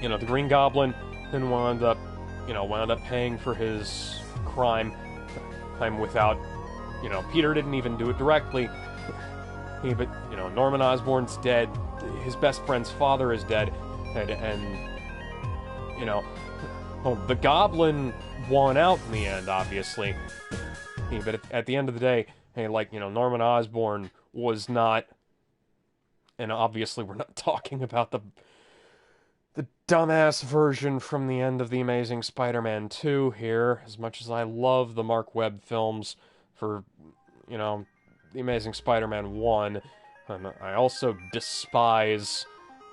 you know, the Green Goblin then wound up paying for his crime without, you know, Peter didn't even do it directly. But, you know, Norman Osborn's dead, his best friend's father is dead, and you know, well, the Goblin won out in the end, obviously. But at the end of the day, hey, like, you know, Norman Osborn was not, and obviously we're not talking about the dumbass version from the end of The Amazing Spider-Man 2 here, as much as I love the Mark Webb films for, you know, The Amazing Spider-Man 1, and I also despise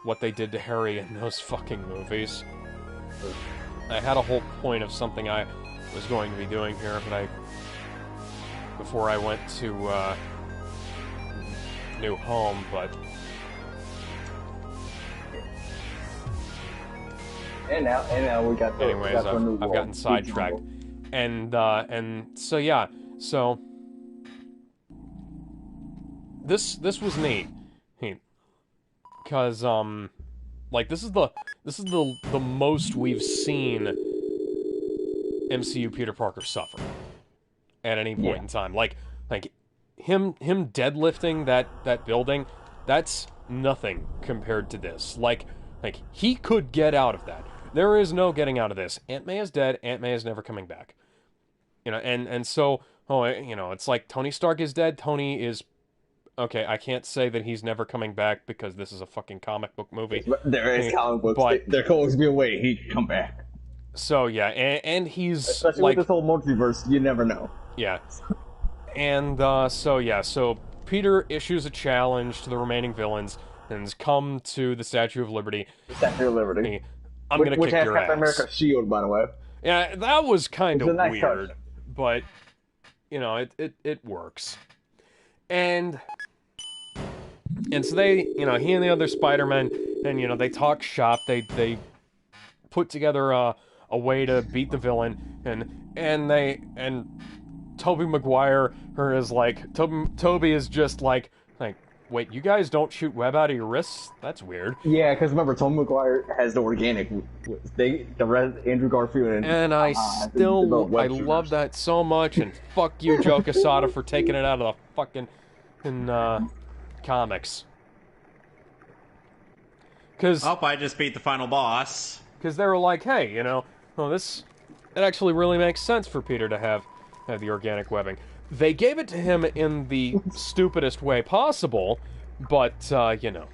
what they did to Harry in those fucking movies. I had a whole point of something I was going to be doing here, but before I went to new home, but and now we got the. Anyways, I've gotten sidetracked, and so yeah, so this was neat, because like this is the most we've seen MCU Peter Parker suffer at any point in time. Like him deadlifting that building, that's nothing compared to this. Like he could get out of that. There is no getting out of this. Aunt May is dead. Aunt May is never coming back. You know, and so, you know, it's like Tony Stark is dead. Tony is, okay, I can't say that he's never coming back because this is a fucking comic book movie. There is comic books. But there could always be a way he can come back. So, yeah, and he's, especially like, with this whole multiverse, you never know. Yeah. And, so Peter issues a challenge to the remaining villains and has come to the Statue of Liberty. The Statue of Liberty. I'm gonna kick your ass. Captain America's shield, by the way. Yeah, that was kind of nice weird, touch. but you know, it works. And so they, you know, he and the other Spider-Men, and you know, they talk shop. They put together a way to beat the villain, and Tobey Maguire is like Toby is just like. Wait, you guys don't shoot web out of your wrists? That's weird. Yeah, because remember, Tobey Maguire has the organic. Andrew Garfield and I love that so much. And fuck you, Joe Quesada, for taking it out of the fucking comics. Because I just beat the final boss. Because they were like, hey, you know, it actually really makes sense for Peter to have the organic webbing. They gave it to him in the stupidest way possible, but, you know.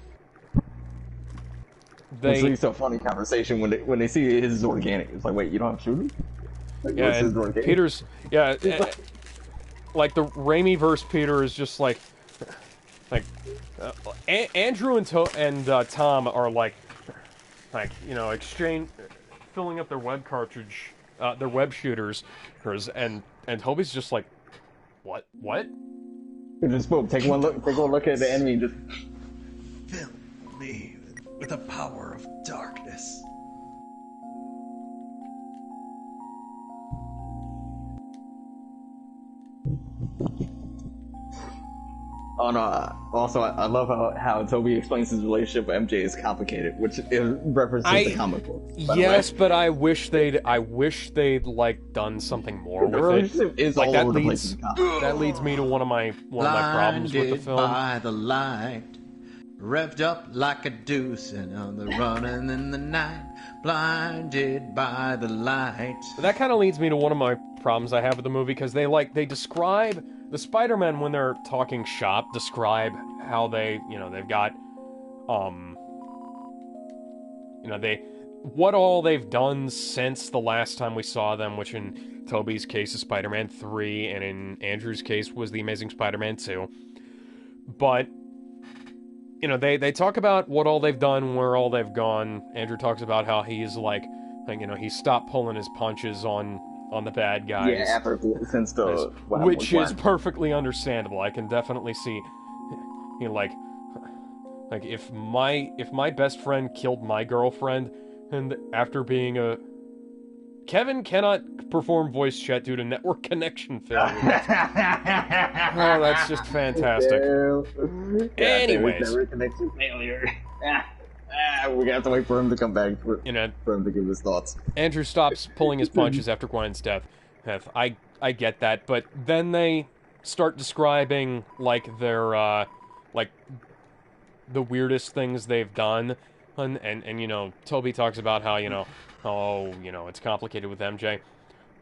It's a funny conversation when they see his organic. It's like, wait, you don't have shooters? Like, yeah, and Peter's... Yeah, like, the Raimi-verse Peter is just like... Andrew and Tom are like, you know, filling up their web cartridge, their web shooters, and Toby's just like, What? Just boom. Take one look at the enemy. And just fill me with the power of darkness. Oh no! Also, I love how Toby explains his relationship with MJ is complicated, which is references the comic book. Yes, but I wish they'd like done something more with it. Is like all over the place. That leads me to one of my problems with the film. By the light, revved up like a deuce, and on the running in the night, blinded by the light. That kind of leads me to one of my problems I have with the movie, because they describe the Spider-Men when they're talking shop, describe how they've got, what all they've done since the last time we saw them, which in Tobey's case is Spider-Man 3, and in Andrew's case was The Amazing Spider-Man 2. But, you know, they talk about what all they've done, where all they've gone. Andrew talks about how he's you know, he stopped pulling his punches on the bad guys. Yeah, since the... Which is perfectly understandable. I can definitely see, you know, like if my best friend killed my girlfriend, and after being Kevin cannot perform voice chat due to network connection failure. Oh, that's just fantastic. Anyways. Network connection failure. We're gonna have to wait for him to come back for him to give his thoughts. Andrew stops pulling his punches after Gwen's death. I get that, but then they start describing their the weirdest things they've done, and you know, Toby talks about how, you know, it's complicated with MJ.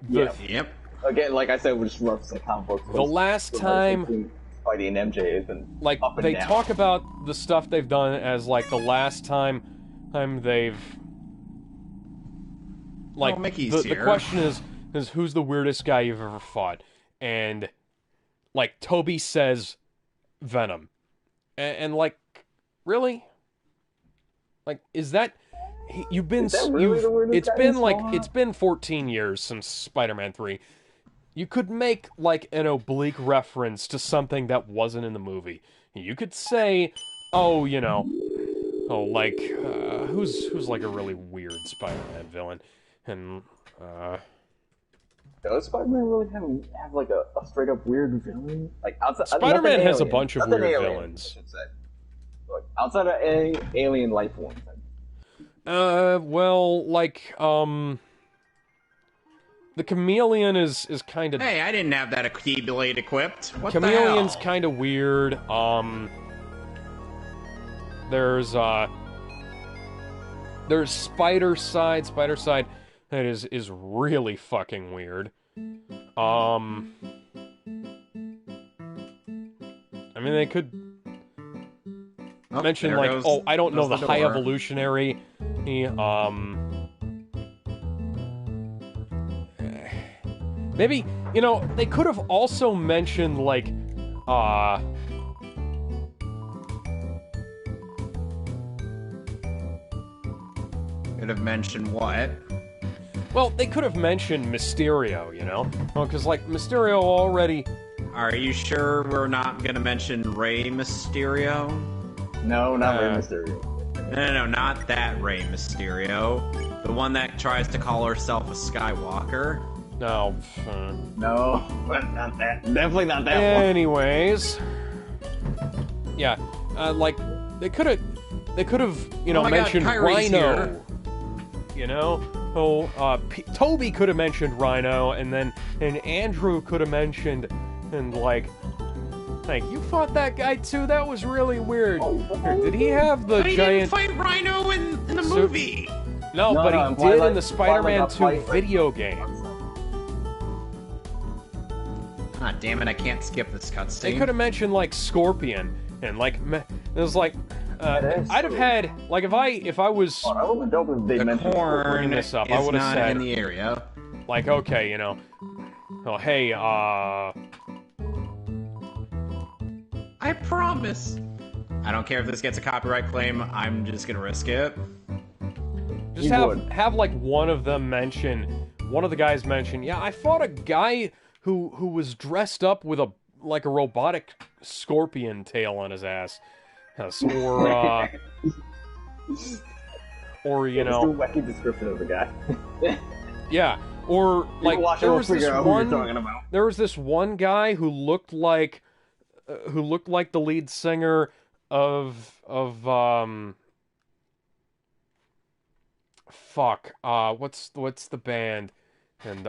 Yep. again, like I said, which rough like comic books. The last time, Spidey and MJ has been like, up and they down. talk about the stuff they've done as, like, the last time they've... Like, Well, Mickey's the here. question is who's the weirdest guy you've ever fought? And, like, Toby says Venom. And like, really? Like, is that... You've been... Is that really the weirdest it's guy been, you like, fought? it's been 14 years since Spider-Man 3. You could make, like, an oblique reference to something that wasn't in the movie. You could say, oh, you know... Oh, like, who's like, a really weird Spider-Man villain? And, Does Spider-Man really have like a straight up weird villain? Like outside, Spider-Man has a Alien. bunch of Nothing weird Alien, villains. I should say. Like, outside of alien life forms. well, like, the Chameleon is kind of... Hey, I didn't have that Keyblade equipped. What Chameleon's the hell? kind of weird. There's Spider-Side. Spider-Side that is really fucking weird. I mean, they could mention, there like, goes- oh, I don't know, the goes High door. Evolutionary. Maybe, you know, they could have also mentioned, like, Could have mentioned what? well, they could have mentioned Mysterio, you know? Well, because, like, Mysterio already... Are you sure we're not gonna mention Rey Mysterio? No, not Rey Mysterio. No, not that Rey Mysterio. The one that tries to call herself a Skywalker. No. No, not that. Definitely not that one. Anyways. Yeah, like, they could have, you know, Oh my God, mentioned Kyrie's Rhino. here. You know? Oh, Toby could have mentioned Rhino, and Andrew could have mentioned, and like, you fought that guy too? That was really weird. Did he have the But he giant... didn't fight Rhino in the So- movie! No, No, but no, he Twilight- did in the Spider-Man Twilight 2 got video game. Ah, damn it, I can't skip this They cutscene. could have mentioned, like, Scorpion, and, like, it was like, is I'd have had, like, if I was Oh, that would be dope if they The mentioned corn bringing this up, I is would've not said- in the area. like, okay, you know, oh, hey, I promise. I don't care if this gets a copyright claim, I'm just gonna risk it. just You would. have, like, one of the guys mention, yeah, I fought a guy who was dressed up with a robotic scorpion tail on his ass. Or, you Let's do a know, wacky description of the guy. yeah, or, like, watch it, there we'll was this figure out who you're one, talking about. there was this one guy who looked like the lead singer of fuck, what's the band? And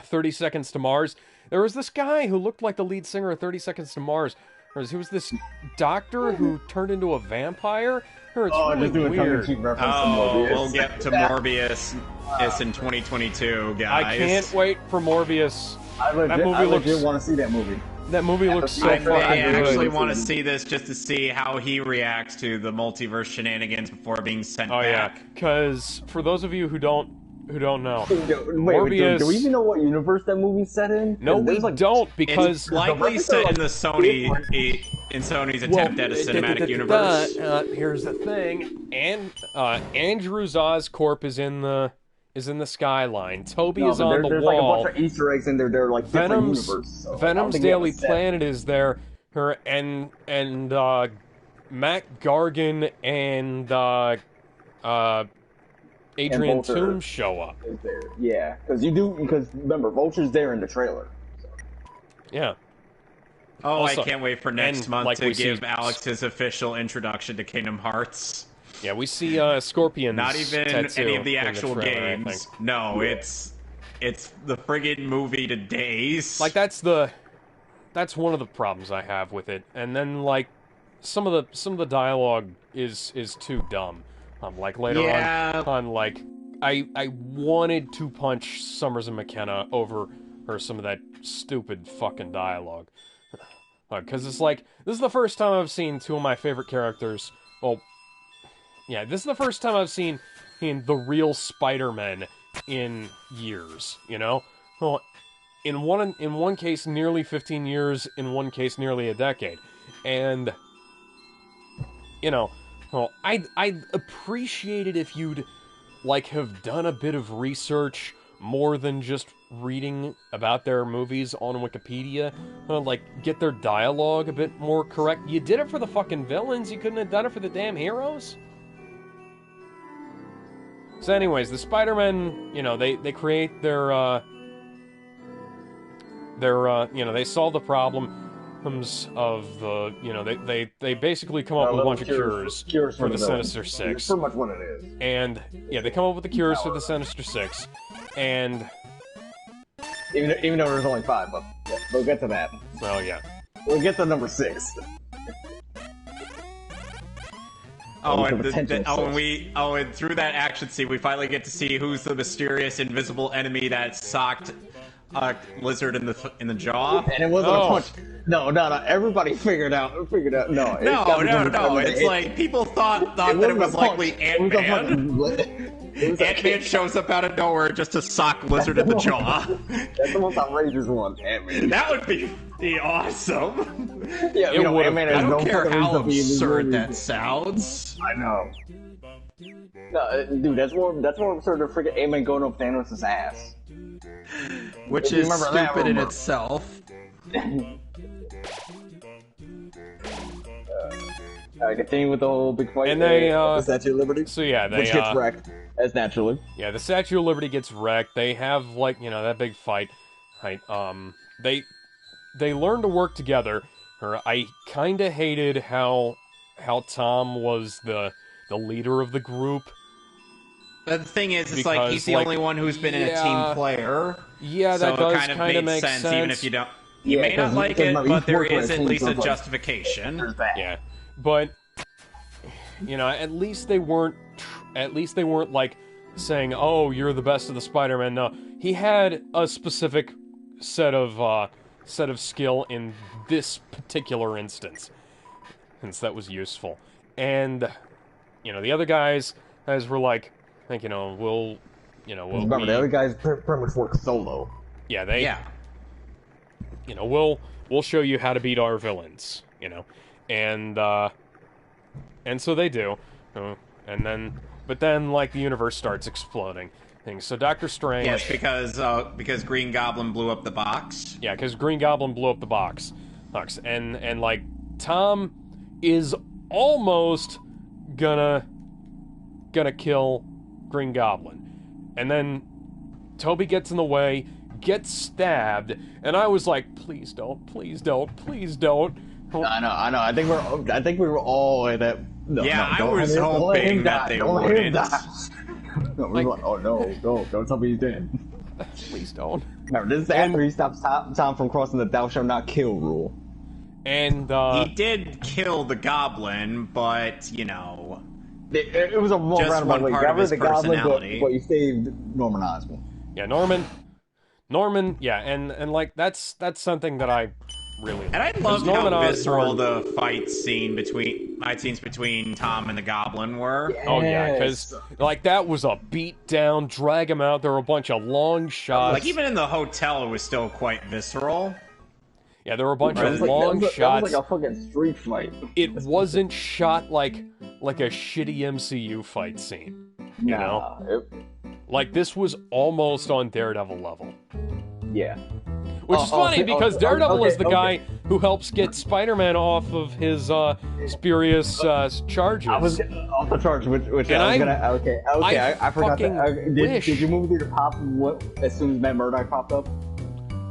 30 Seconds to Mars. There was this guy who looked like the lead singer of 30 Seconds to Mars. He was this doctor who turned into a vampire. It's Oh, really just do a weird. tongue-in-cheek reference to Oh, Morbius. we'll get to Morbius in 2022, guys. I can't wait for Morbius. I legit, That movie I legit looks- want to see that movie. That movie looks so I fucking may actually good. want to see this just to see how he reacts to the multiverse shenanigans before being sent Oh yeah, back. because for those of you who don't know, Wait, Morbius. do we even know what universe that movie's set in? No, we There's, like, don't, because It's likely records set are, in the Sony's attempt at a cinematic universe. Here's the thing, and Andrew's Oscorp is in the skyline. Toby No, is but on the there's wall. like a bunch of Easter eggs in there. They're like different universes. So I don't Venom's think we have a Daily set. Planet is there. And Matt Gargan and Adrian Vulture. Toomes show up. Is there? Yeah, because remember Vulture's there in the trailer. So. Yeah. Oh, Also- I can't wait for next and, month like, to we see- give Alex his official introduction to Kingdom Hearts. Yeah, we see Scorpion's Not even tattoo any of the in actual trailer, I games. think. No, it's the friggin' movie to days. Like that's one of the problems I have with it. And then like some of the dialogue is too dumb. Like later on, like I wanted to punch Summers and McKenna over some of that stupid fucking dialogue. Because it's like, this is the first time I've seen two of my favorite characters. Well, yeah, this is the first time I've seen the real Spider-Man in years, you know? Well, in one case, nearly 15 years, in one case, nearly a decade. And, you know, well, I'd appreciate it if you'd, like, have done a bit of research more than just reading about their movies on Wikipedia. Like, get their dialogue a bit more correct. You did it for the fucking villains, you couldn't have done it for the damn heroes? So anyways, the Spider-Men, you know, they create their, you know, they solve the problems of the, you know, they basically come up with a bunch of cures for the Sinister Six. That's pretty much what it is. And, yeah, they come up with the cures for the Sinister Six. And... Even though there's only 5, but yeah, we'll get to that. Well, yeah. We'll get to number 6. And through that action scene, we finally get to see who's the mysterious invisible enemy that socked Lizard in the jaw. And it wasn't a punch. No. Everybody figured out. No. It's like people thought that it was likely Ant-Man. Ant-Man shows up out of nowhere just to sock Lizard in the jaw. That's the most outrageous one, Ant-Man. That would be awesome. Yeah, you know, Ant-Man has I don't no care fucking how reason to be in this absurd movie. that sounds. I know. No, dude, that's more absurd than freaking Ant-Man going up Thanos' ass. Which If you is remember that stupid in rumor. itself. Alright, continue with the whole big fight. And they, the Statue of Liberty. So yeah, they, which gets wrecked, as naturally. Yeah, the Statue of Liberty gets wrecked. They have, like, you know, that big fight. Right, they learn to work together. I kinda hated how Tom was the leader of the group. But the thing is, it's Because, like he's the like, only one who's been in a team player. Yeah, so that does it kind of make sense, even if you don't. You Yeah, may not 'cause- like because it, remember, but he's there working is at at team, least so a it's like- justification. There's that. Yeah, but you know, at least they weren't like saying, "Oh, you're the best of the Spider-Man." No, he had a specific set of skill in this particular instance, since that was useful. And you know, the other guys were like, you know, we'll Remember, the other guys pretty much work solo. yeah, you know, we'll show you how to beat our villains, you know, and so they do, but then like the universe starts exploding. Things. So Doctor Strange. Yes, because Green Goblin blew up the box. Yeah, because Green Goblin blew up the box, and like Tom is almost gonna kill Green Goblin, and then Toby gets in the way, gets stabbed, and I was like, please don't. I know. I think we were all at that. No, Yeah, no, I was hoping that they don't let him wouldn't. die. No, we were like, oh no, don't tell me he's dead. Please don't. Remember, this is after he stops Tom from crossing the "Thou shalt not kill" rule. And He did kill the Goblin, but you know, It was a more Just roundabout one way. part Got of rid his the Goblin, personality. but you saved Norman Osborn. yeah, Norman, yeah, and like that's something that I really like. and I loved Norman how visceral Osborn- the fight scenes between Tom and the Goblin were. Oh yeah, because like that was a beat down, drag him out. There were a bunch of long shots. Like even in the hotel, it was still quite visceral. Yeah, there were a bunch That of was like, long that shots. was like a fucking street fight. It wasn't shot like a shitty MCU fight scene. You know? Like this was almost on Daredevil level. Yeah. Which is funny because Daredevil is the okay. guy who helps get Spider-Man off of his spurious charges. I was off the charge, which And I was I- gonna. Okay, I forgot fucking that. wish. Did your movie theater pop as soon as Matt Murdock popped up?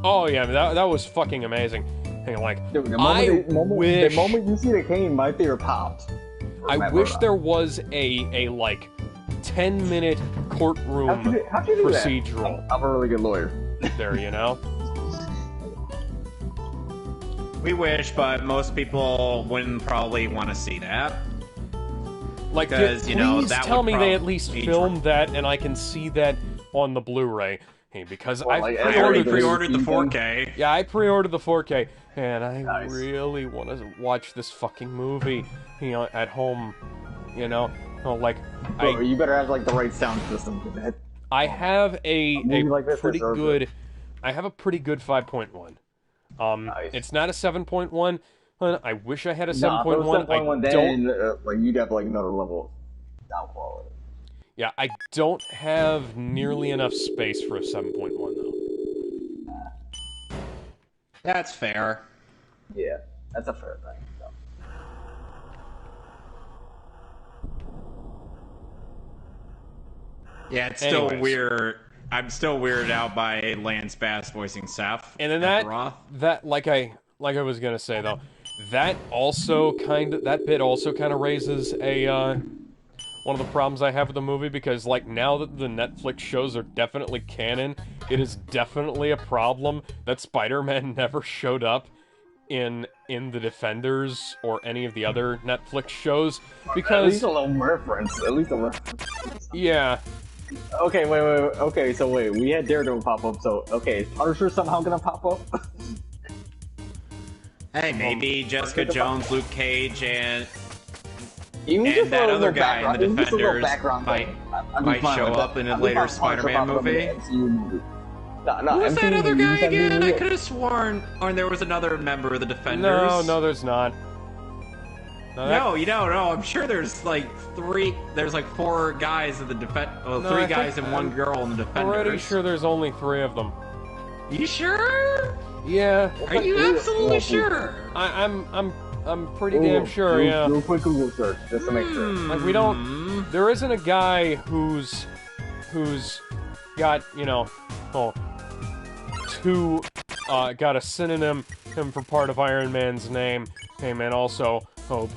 Oh yeah, that was fucking amazing. Hang on, like Dude, the I wish the moment you see the cane, my theater popped. I Matt wish Murdock. there was a like 10-minute courtroom How'd you do procedural that? I'm a really good lawyer. there, you know? We wish, but most people wouldn't probably want to see that. Like, Because, you know, please that tell would me they probably at least be filmed that and I can see that on the Blu-ray. Hey, because Well, I've like, I already pre-ordered pre-ordered the 4K. Yeah, I pre-ordered the 4K, and I Nice. really want to watch this fucking movie, you know, at home. You know, like Bro, you better have like the right sound system for that. I have a movie like this pretty deserves good. it. I have a pretty good 5.1. Nice. It's not a 7.1. I wish I had a Nah, if it was 7.1. I 7.1, don't. then like you'd have like another level of sound quality. Yeah, I don't have nearly enough space for a 7.1 though. That's fair. Yeah, that's a fair thing. So. Yeah, it's still Anyways. weird. I'm still weirded out by Lance Bass voicing Seth. And then Azeroth. that like I was gonna say though, that bit also kind of raises a one of the problems I have with the movie, because like now that the Netflix shows are definitely canon, it is definitely a problem that Spider-Man never showed up in the Defenders or any of the other Netflix shows, At because least a little reference. At least a reference. yeah. Okay, wait. Okay, so wait, we had Daredevil pop up. So okay, is Punisher somehow gonna pop up? Hey, maybe Jessica Jones, Luke Cage, and Even And just that a little other guy in background- the even just a little Defenders background might- thing. I'm might fine show with up that. in a I'm later fine with Punisher Spider-Man popping up in movie. the MCU movie. No, Who was that MCU other movie, guy you said again? I movie. could have sworn. Or there was another member of the Defenders. No, there's not. No, that- No, you don't know. I'm sure there's like three. There's like four guys in the defense. Well, No, three I think guys and one girl in the Defenders. Pretty sure there's only 3 of them. You sure? Yeah, Are you absolutely sure? I'm pretty damn sure. Yeah. Do a quick Google search just to make sure. Like we don't. There isn't a guy who's got got a synonym him for part of Iron Man's name. Hey man, also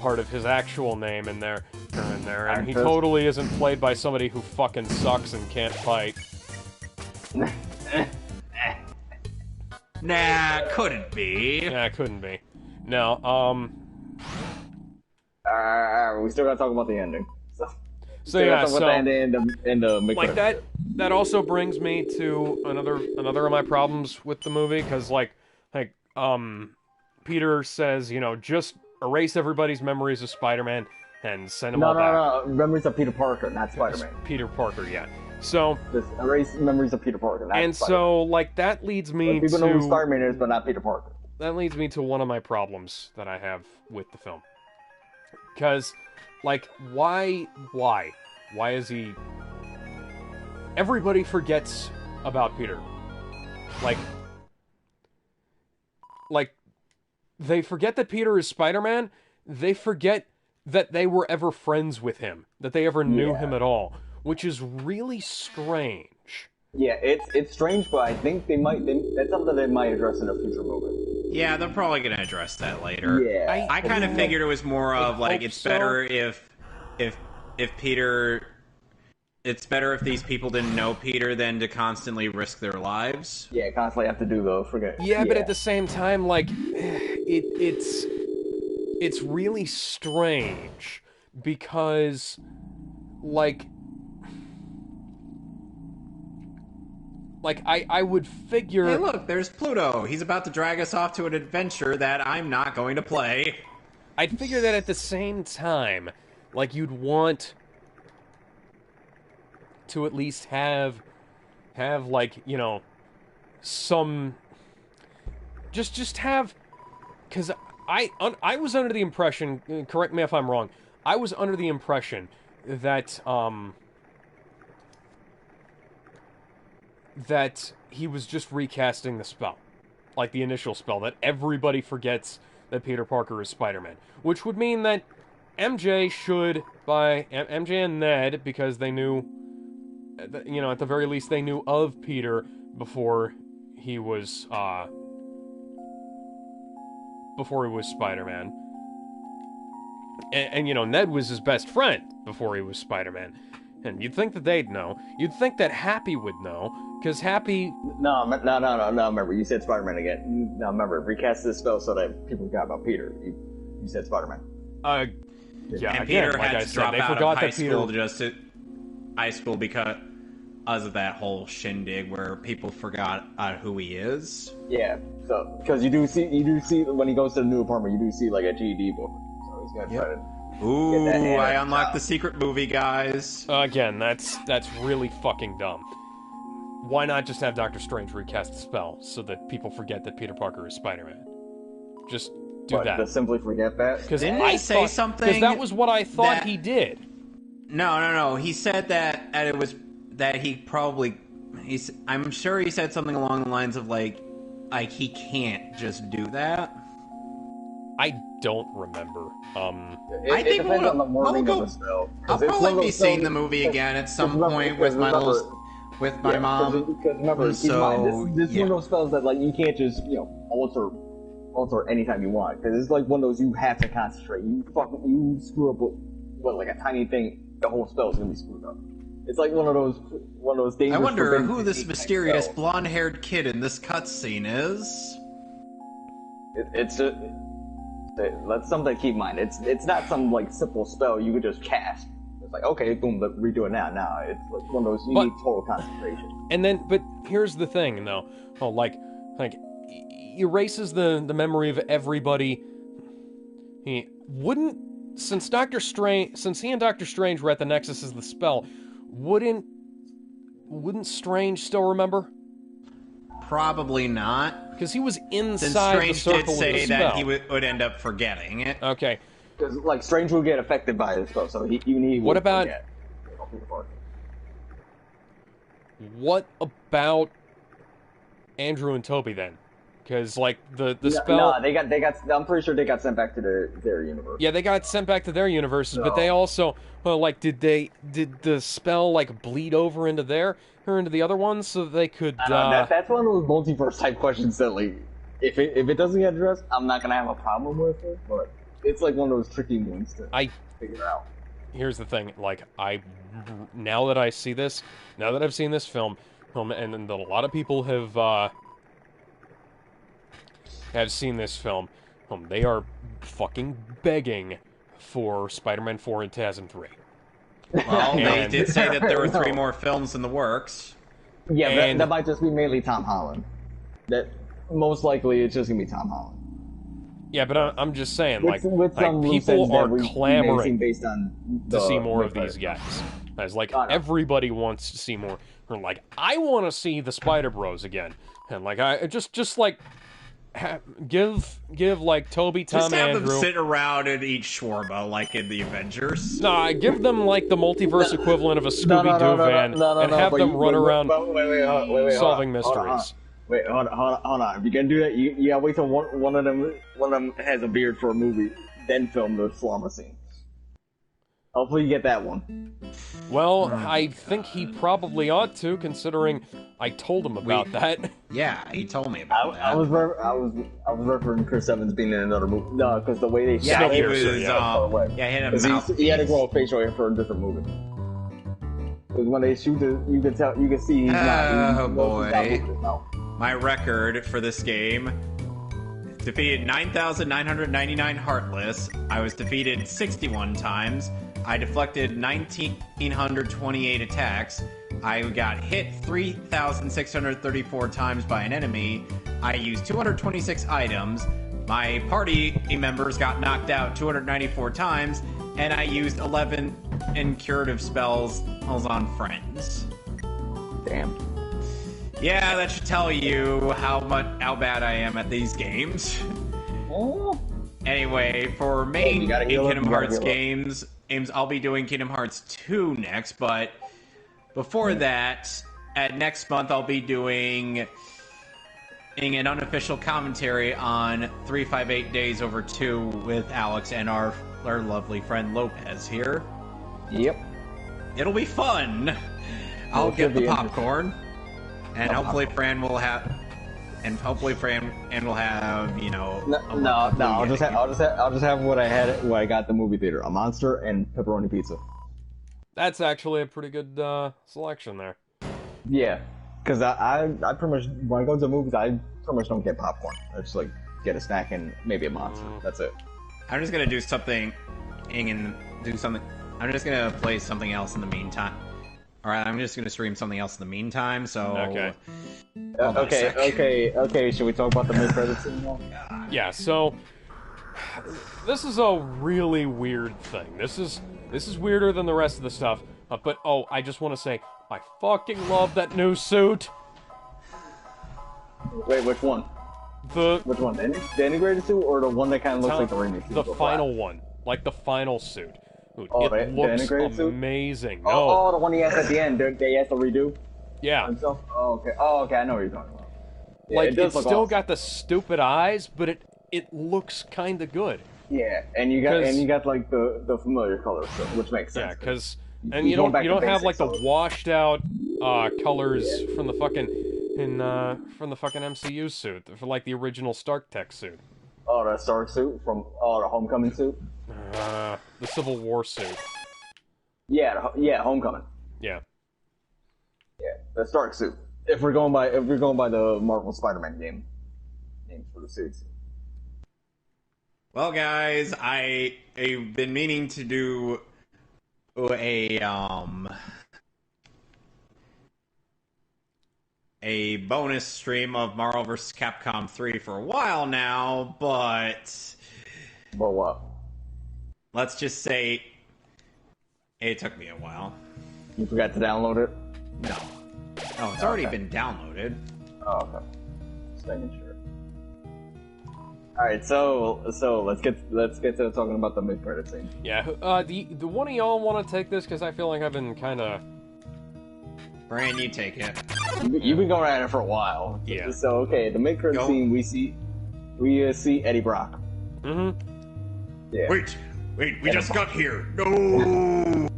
part of his actual name in there, and he totally isn't played by somebody who fucking sucks and can't fight. Nah, couldn't be. Yeah, it couldn't be. No, We still gotta talk about the ending. so Still yeah, gotta talk about the ending and the like that also brings me to another of my problems with the movie, because like Peter says, just erase everybody's memories of Spider-Man and send them all back. No. Memories of Peter Parker, not Spider-Man. Peter Parker, yeah. So Just erase memories of Peter Parker, not and Spider-Man. so like that leads me People know who to Spider-Man is, but not Peter Parker. one of my problems that I have with the film. Because, like, why is he... Everybody forgets about Peter. Like, they forget that Peter is Spider-Man, they forget that they were ever friends with him, that they ever knew him at all, which is really strange. Yeah, it's strange, but I think that's something they might address in a future movie. Yeah, they're probably gonna address that later. Yeah. I kind of figured it was more of like hope it's so. better if Peter. It's better if these people didn't know Peter than to constantly risk their lives. Yeah, constantly have to do those. Yeah, but at the same time, like, it's really strange because, like I would figure. Hey, look, there's Pluto. He's about to drag us off to an adventure that I'm not going to play. I'd figure that at the same time, like, you'd want to at least have like, some just have, because I was under the impression, correct me if I'm wrong, I was under the impression that that he was just recasting the spell, like the initial spell, that everybody forgets that Peter Parker is Spider-Man, which would mean that MJ and Ned, because they knew, at the very least they knew of Peter before he was Spider-Man. And Ned was his best friend before he was Spider-Man. And you'd think that they'd know. You'd think that Happy would know, because Happy... No, remember, you said Spider-Man again. No, remember, recast this spell so that people forgot about Peter. You said Spider-Man. Yeah, And again, Peter like had I to said, drop they out forgot of high that Peter. school because of that whole shindig where people forgot who he is. Yeah, so because you do see when he goes to the new apartment, you do see like a GED book. So he's gonna try to. Ooh, Get that I unlocked job. the secret movie, guys. Again, that's really fucking dumb. Why not just have Doctor Strange recast the spell so that people forget that Peter Parker is Spider-Man? Just do that. Just simply forget that. Because Didn't I he say something? Because that was what I thought that- he did. No. He said that it was that he probably. I'm sure he said something along the lines of like he can't just do that. I don't remember. I think it depends on the we'll wording go- of the spell. I'll 'Cause it's one probably of be those seeing spells- the movie again at some because point remember- with my mom. Because remember, keep in mind, this is yeah. one of those spells that like you can't just alter anytime you want. Because it's like one of those you have to concentrate. You screw up with like a tiny thing, the whole spell is gonna be screwed up. It's like one of those dangerous. I wonder forbidden who this technique mysterious spell. blonde-haired kid in this cutscene is. It's just that's something to keep in mind. It's not some like simple spell you could just cast. It's like okay, boom, let's redo it now. Now it's like one of those you need total concentration. And then, but here's the thing, though. Oh, like erases the memory of everybody. He wouldn't, since he and Doctor Strange were at the Nexus as the spell, wouldn't Strange still remember? Probably not. Because he was Since inside the Strange circle did of the say spell. that he would end up forgetting it. Okay. Because like Strange will get affected by the spell, so he What about what about Andrew and Toby then? Because like the spell. No, they got. I'm pretty sure they got sent back to their universe. Yeah, they got sent back to their universes, but they also did the spell like bleed over into into the other ones so that they could That's one of those multiverse type questions that like if it doesn't get addressed, I'm not gonna have a problem with it. But it's like one of those tricky ones to figure out. Here's the thing, like now that I've seen this film, and that a lot of people have seen this film, they are fucking begging for Spider-Man 4 and TASM 3. Well, they did say that there were 3 more films in the works. Yeah, And- that might just be mainly Tom Holland. That most likely it's just gonna be Tom Holland. Yeah, but I'm just saying, With some loose people ends that are we may have clamoring seen based on to see more of the- these guys. As like Oh, no. everybody wants to see more. Or like I want to see the Spider Bros again, and like I just like give like Toby, Tom, Just have Andrew. them sit around and eat shawarma like in the Avengers. Nah, give them like the multiverse equivalent of a Scooby Doo van, and have them run around solving mysteries. Wait, hold on. If you're gonna do that, you gotta wait till one of them has a beard for a movie, then film the shawarma scene. Hopefully you get that one. Well, I think he probably ought to, considering I told him about that. Yeah, he told me about that. I was referencing Chris Evans being in another movie. No, because the way they Yeah, shot he it, was. yeah. He had a 'cause mouth. he had to grow a facial hair for a different movie. Because when they shoot it, you can see he's not. Oh, boy. He's not moving his mouth. My record for this game: defeated 9,999 Heartless. I was defeated 61 times. I deflected 1,928 attacks. I got hit 3,634 times by an enemy. I used 226 items. My party members got knocked out 294 times, and I used 11 incurative spells on friends. Damn. Yeah, that should tell you how bad I am at these games. Oh. Anyway, for main You gotta heal up, Kingdom you gotta Hearts heal up. games, I'll be doing Kingdom Hearts 2 next, but before that, at next month I'll be doing an unofficial commentary on 358 Days Over 2 with Alex and our lovely friend Lopez here. Yep. It'll be fun. I'll It get should the be popcorn, and hopefully Fran will have, you know. No. a month of I'll just getting have what I had when I got at the movie theater: a monster and pepperoni pizza. That's actually a pretty good selection there. Yeah, because I pretty much when I go to the movies, I pretty much don't get popcorn. I just like get a snack and maybe a monster. That's it. I'm just gonna do something and do something. I'm just gonna play something else in the meantime. All right, I'm just gonna stream something else in the meantime. So Okay. Hold on a sec. Okay. Should we talk about the mid-credits scene now? Yeah, so this is a really weird thing. This is weirder than the rest of the stuff. But oh, I just want to say I fucking love that new suit. Wait, which one? Which one? The integrated suit or the one that kind of looks like the remake suit? The final one, like the final suit. Dude, Oh, it the looks integrated suit? amazing. No. Oh, the one he has at the end. They have to redo Yeah. himself. Oh, okay. I know what you're talking about. Yeah, Like, it does it's look still awesome. got the stupid eyes, but it looks kind of good. Yeah, and you got like the familiar colors, so, which makes sense. Yeah, because and He's you going don't back to have like basics, the so- washed out colors from the fucking MCU suit for like the original Stark Tech suit. Oh, the Stark suit from the Homecoming suit. The Civil War suit. Yeah, Homecoming. Yeah. Yeah, the Stark suit. If we're going by the Marvel Spider-Man names for the suits. Well, guys, I've been meaning to do a bonus stream of Marvel vs. Capcom 3 for a while now, but But what? let's just say it took me a while. You forgot to download it? No, it's already been downloaded. Oh, okay. Just making sure. All right, so let's get to talking about the mid-credit scene. Yeah. The one of y'all want to take this because I feel like I've been kind of. Bran, you take it. You've been going at it for a while. Yeah. So okay, the mid-credit Go. scene we see Eddie Brock. Mm-hmm. Yeah. Wait, we just got here. No.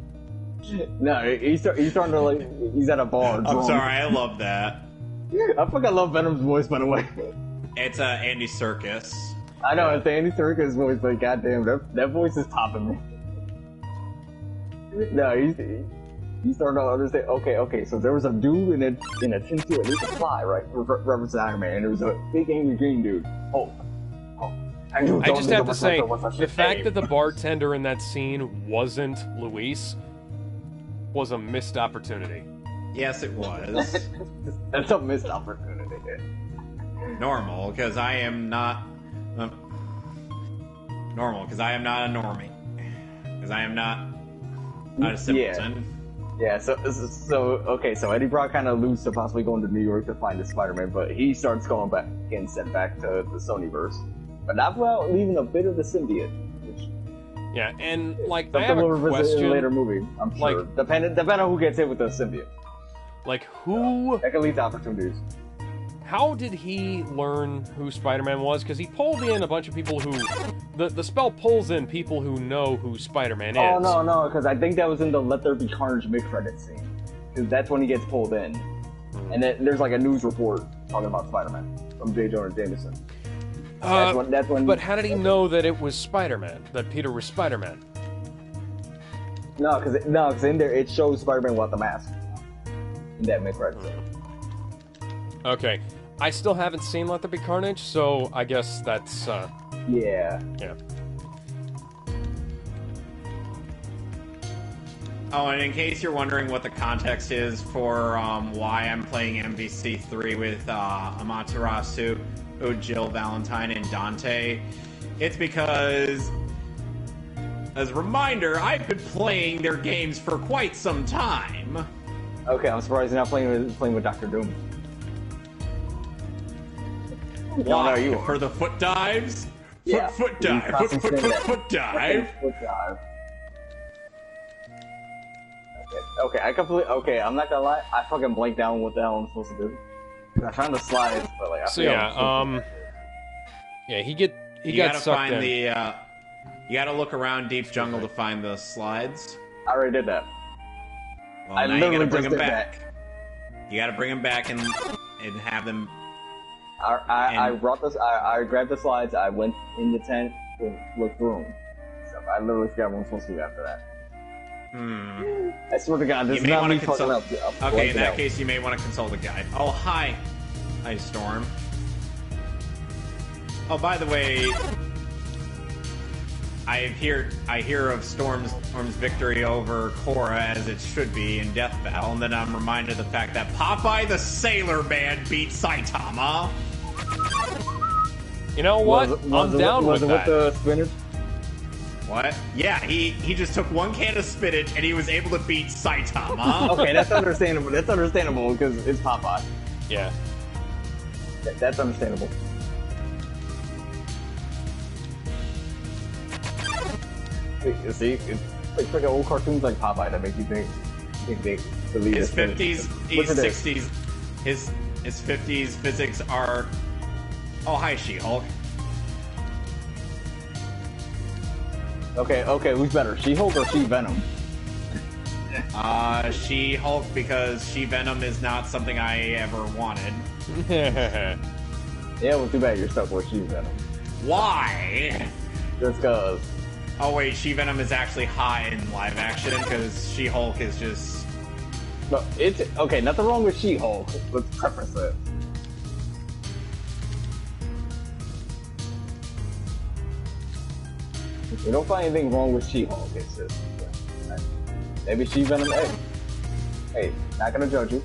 No, he's starting to like he's at a bar. I'm drunk. sorry, I love that. I fucking love Venom's voice, by the way. It's Andy Serkis. I know it's Andy Serkis' voice, but goddamn, that voice is topping me. No, he's starting to understand. Okay. So there was a dude in a tin suit, and he could fly, right? Reference to Iron Man, and there was a big angry green dude. Oh. I just have to say, the fact that the bartender in that scene wasn't Luis was a missed opportunity. Yes, it was. That's a missed opportunity. Normal, because I am not... normal, because I am not a normie. Because I am not a simpleton. Yeah, so Eddie Brock kind of alludes to possibly going to New York to find the Spider-Man, but he starts going back, getting sent back to the Sonyverse. But not without leaving a bit of the symbiote. Which Yeah, and like I something have we'll a revisit question. in a later movie, I'm sure. Like- Depending on who gets hit with the symbiote. Like, who? That can lead to opportunities. How did he learn who Spider-Man was? Because he pulled in a bunch of people who... The spell pulls in people who know who Spider-Man is. Oh, no, because I think that was in the Let There Be Carnage mid-credits scene. Because that's when he gets pulled in. And then there's like a news report talking about Spider-Man from J. Jonah Jameson. That's when. But how did he know that it was Spider-Man? That Peter was Spider-Man? No, because in there it shows Spider-Man without the mask. In that mid-credits scene. Okay. I still haven't seen Let There Be Carnage, so I guess that's, Yeah. yeah. Oh, and in case you're wondering what the context is for why I'm playing MVC3 with Amaterasu, Jill Valentine, and Dante, it's because, as a reminder, I've been playing their games for quite some time. Okay, I'm surprised you're not playing with Dr. Doom. Why? No, you For the foot dives? Yeah. Foot dive. Foot dive. Foot dive. Okay, I'm not gonna lie, I fucking blanked out on what the hell I'm supposed to do. I found the slides, but like, I So forgot what I'm yeah, supposed yeah, he You got gotta sucked find in. the, you gotta look around Deep Jungle to find the slides. to do. I already did that. Well, I now you literally gotta bring just them did back. You gotta bring them back and have them... I And- brought this. I grabbed the slides. I went in the tent and looked through them. So I literally forgot what I'm supposed to do after that. I swear to God, this You is may not want me to fucking consult... up. I'm Okay, in blanking that out. case, you may want to consult a guide. Oh, hi. Hi, Storm. Oh, by the way... I hear of Storm's victory over Korra as it should be in Death Battle, and then I'm reminded of the fact that Popeye the Sailor Man beat Saitama. You know what? I'm down with that. Was it with the spinach? What? Yeah, he just took one can of spinach and he was able to beat Saitama. Okay, that's understandable. That's understandable because it's Popeye. Yeah. That's understandable. See, it's like freaking old cartoons like Popeye that make you think they believe his 50s, What's 60s, his 50s physics are. Oh, hi, She-Hulk. Okay, who's better, She-Hulk or She-Venom? She-Hulk, because She-Venom is not something I ever wanted. Yeah, well, too bad you're stuck with She-Venom. Why? Just cause. Oh wait, She-Venom is actually high in live action, because She-Hulk is just... No, it's... Okay, nothing wrong with She-Hulk. Let's preface it. You don't find anything wrong with She-Hulk, it's just... Maybe She-Venom... Hey, not gonna judge you.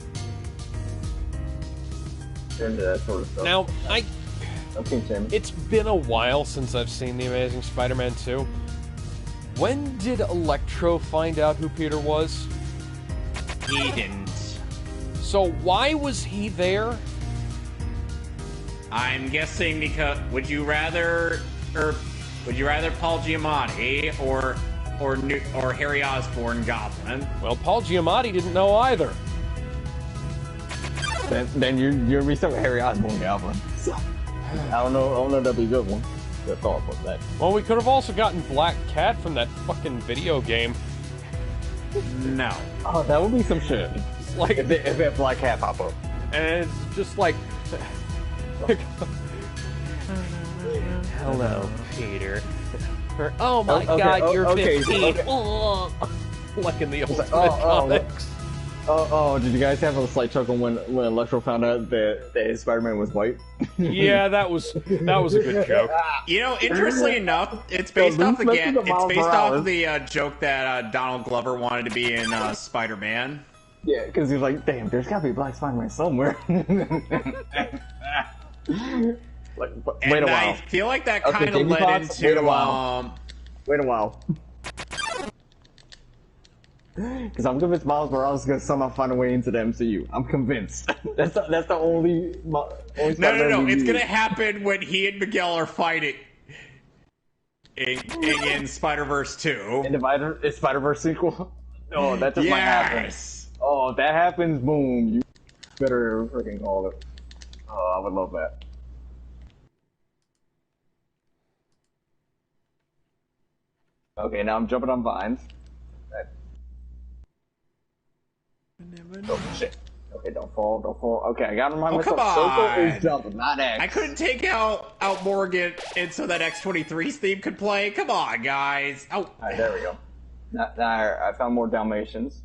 Into that sort of stuff. Now, it's been a while since I've seen The Amazing Spider-Man 2. When did Electro find out who Peter was? He didn't. So why was he there? I'm guessing because... Would you rather Paul Giamatti or Harry Osborn Goblin? Well, Paul Giamatti didn't know either. Then you're gonna be stuck with Harry Osborn Goblin. I don't know that'd be a good one. Good thought about that. Well, we could have also gotten Black Cat from that fucking video game. No. Oh, that would be some shit. Like if that Black Cat pop up. And it's just like... Hello, Peter. Oh my god, you're 15. Okay. Like in the Ultimate Comics. Did you guys have a slight chuckle when Electro found out that his Spider-Man was white? Yeah, that was a good joke. You know, interestingly enough, it's based off the joke that Donald Glover wanted to be in Spider-Man. Yeah, because he's like, damn, there's gotta be a black Spider-Man somewhere. Wait a while. I feel like that kind of led into Wait a while. Because I'm convinced Miles Morales is going to somehow find a way into the MCU. I'm convinced. That's the only No. It's going to happen when he and Miguel are fighting in Spider-Verse 2. In the Spider-Verse sequel? Oh, that just might happen. Oh, if that happens, boom. You better freaking call it. Oh, I would love that. Okay, now I'm jumping on vines. Oh shit. Okay, don't fall. Okay, I gotta remind myself. Circle is jumping, not X. I couldn't take out Morgan and so that X-23's theme could play. Come on, guys. Oh. Alright, there we go. Now I found more Dalmatians.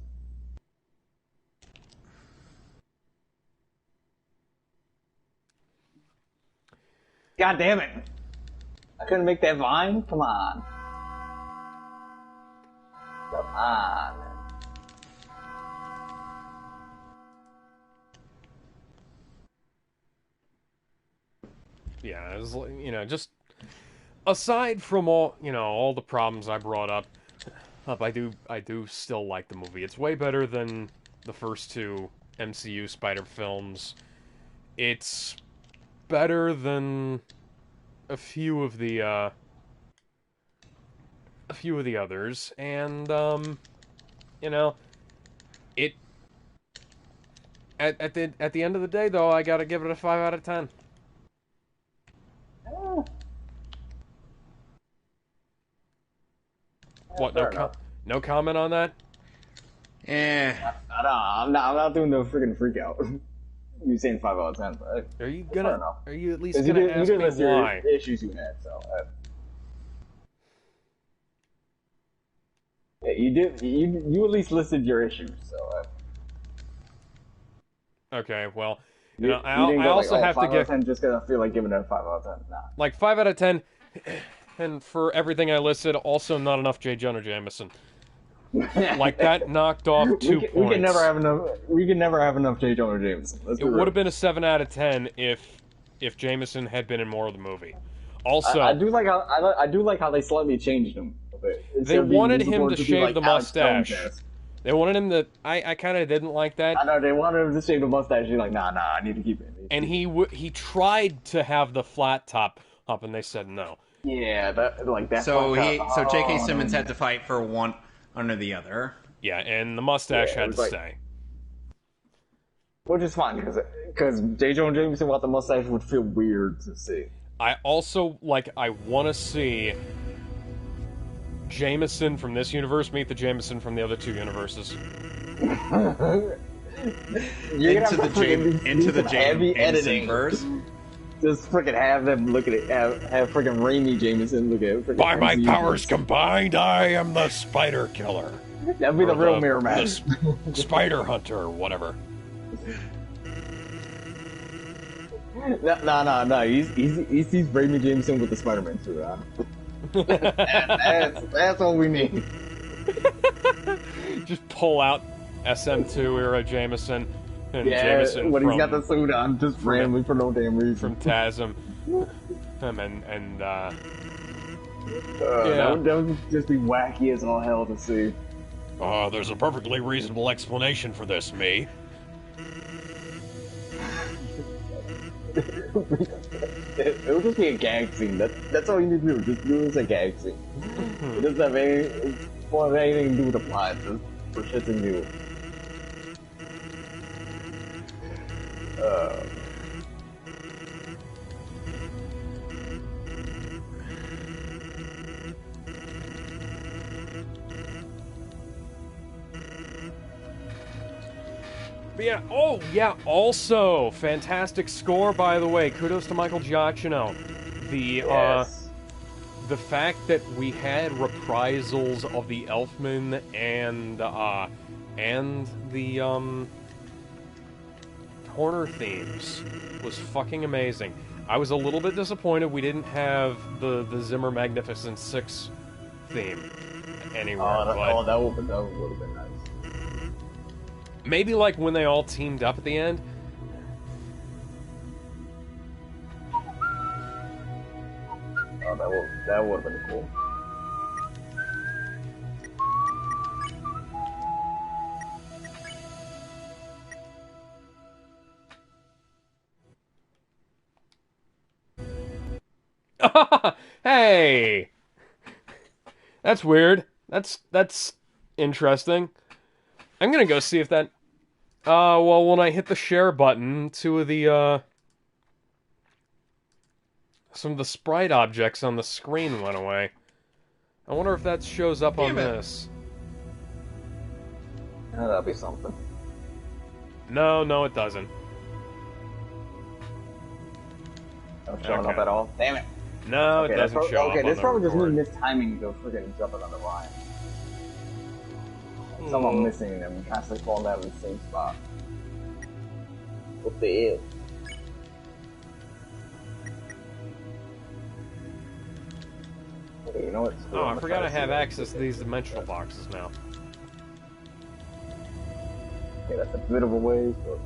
God damn it! I couldn't make that vine? Come on. Come on. Yeah, it was, just aside from all the problems I brought up, I do still like the movie. It's way better than the first two MCU Spider films. It's better than a few of the others, and it at the end of the day though, I gotta give it a 5 out of 10. What? No comment on that? I'm not doing the freaking freak out. You saying 5 out of 10? But are you at least gonna ask me why? Your issues you had, so. Yeah, you did. You at least listed your issues, so. Okay, well, I also have to give. 5 out of 10 just because I feel like giving it a 5 out of 10. Nah. Like 5 out of 10. And for everything I listed, also not enough J. Jonah Jameson. Like, that knocked off 2 points. We can never have enough. We can never have enough J. Jonah Jameson. It would have been a 7 out of 10 if Jameson had been in more of the movie. Also, I do like how they slightly changed him. They wanted him to shave like the mustache. They wanted him to. I kind of didn't like that. I know they wanted him to shave the mustache. You're like, nah, I need to keep it. And he tried to have the flat top up, and they said no. Yeah, that. So J.K. Simmons had to fight for one under the other. Yeah, and the mustache had to stay. Which is fine because J. Jonah Jameson without the mustache would feel weird to see. I also I want to see Jameson from this universe meet the Jameson from the other 2 universes. Into the Jameson verse. Just freaking have them look at it. Have freaking Raimi Jameson look at it. By my powers combined, I am the Spider Killer. That'd be the real mirror match. The Spider Hunter, or whatever. No. He sees Raimi Jameson with the Spider-Man suit on. That's all we need. Just pull out SM2 era Jameson and Jameson when he's got the suit on, just randomly for no damn reason. From TASM. That would just be wacky as all hell to see. There's a perfectly reasonable explanation for this, me. It would just be a gag scene. That's all you need to do. Just do it as a gag scene. It doesn't have anything to do with the plot. Just for shits and giggles. Yeah, also, fantastic score, by the way. Kudos to Michael Giacchino. The fact that we had reprisals of the Elfman and the Horner themes was fucking amazing. I was a little bit disappointed we didn't have the Zimmer Magnificent Six theme anywhere. That would have been nice. Maybe like when they all teamed up at the end. That would have been cool. Hey! That's weird. That's interesting. I'm gonna go see if that... well, when I hit the share button, some of the sprite objects on the screen went away. I wonder if that shows up on this. Oh, that'll be something. No, it doesn't. Not showing up at all? Damn it. No, it doesn't show up. Okay, this probably just record. me mistiming the freaking jumping on the line. Someone missing them, constantly falling down in the same spot. What the hell? Okay, you know what? Oh, I forgot I have access to these dimensional boxes now. Okay, that's a bit of a ways, but...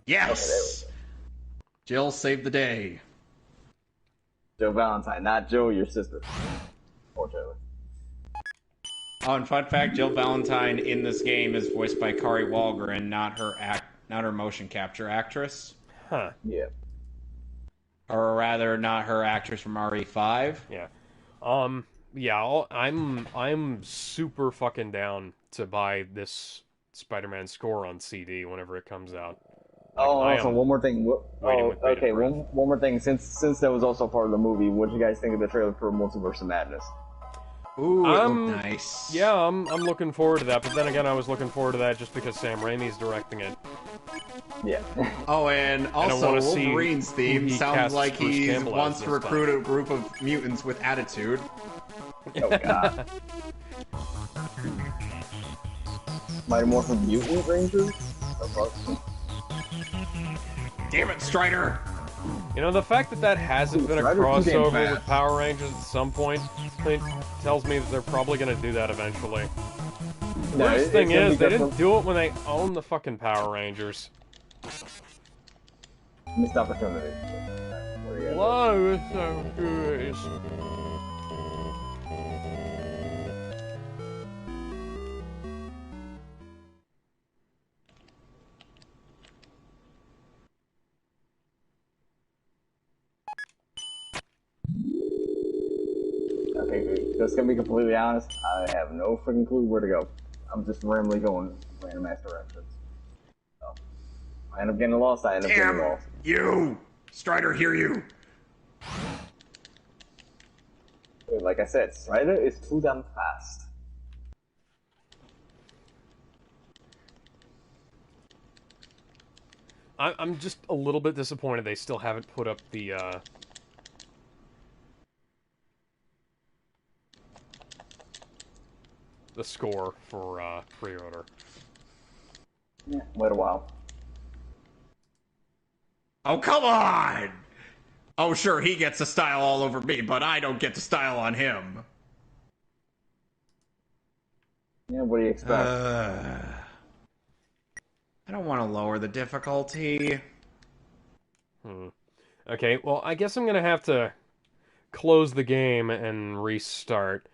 Yes! Okay, Jill saved the day. Joe Valentine, not Joe, your sister. Fortunately. Oh, and fun fact, Jill Valentine in this game is voiced by Kari Wahlgren, not her motion capture actress. Huh. Yeah. Or rather, not her actress from RE5. Yeah. Yeah, I'm super fucking down to buy this Spider-Man score on CD whenever it comes out. So one more thing. Okay, one more thing. Since that was also part of the movie, what do you guys think of the trailer for Multiverse of Madness? Ooh, it looked nice. Yeah, I'm looking forward to that, but then again, I was looking forward to that just because Sam Raimi's directing it. Yeah. Oh, and also Wolverine's theme sounds like he wants to recruit a group of mutants with attitude. Oh god. Mighty Morphin Mutant Rangers? Damn it, Strider! You know, the fact that hasn't been a Strider's too damn crossover with fast. Power Rangers at some point tells me that they're probably going to do that eventually. No, Worst thing gonna is, be they difficult. didn't do it when they owned the fucking Power Rangers. Missed opportunity. Where you at? Love is so good. Okay, just gonna be completely honest, I have no freaking clue where to go. I'm just randomly going random ass directions. So, I end up getting lost, I end up getting Damn lost. you! Strider, hear you! Like I said, Strider is too damn fast. I'm just a little bit disappointed they still haven't put up the score for pre-order. Yeah, wait a while. Oh, come on! Oh, sure, he gets to style all over me, but I don't get to style on him. Yeah, what do you expect? I don't want to lower the difficulty. Okay, well, I guess I'm gonna have to close the game and restart.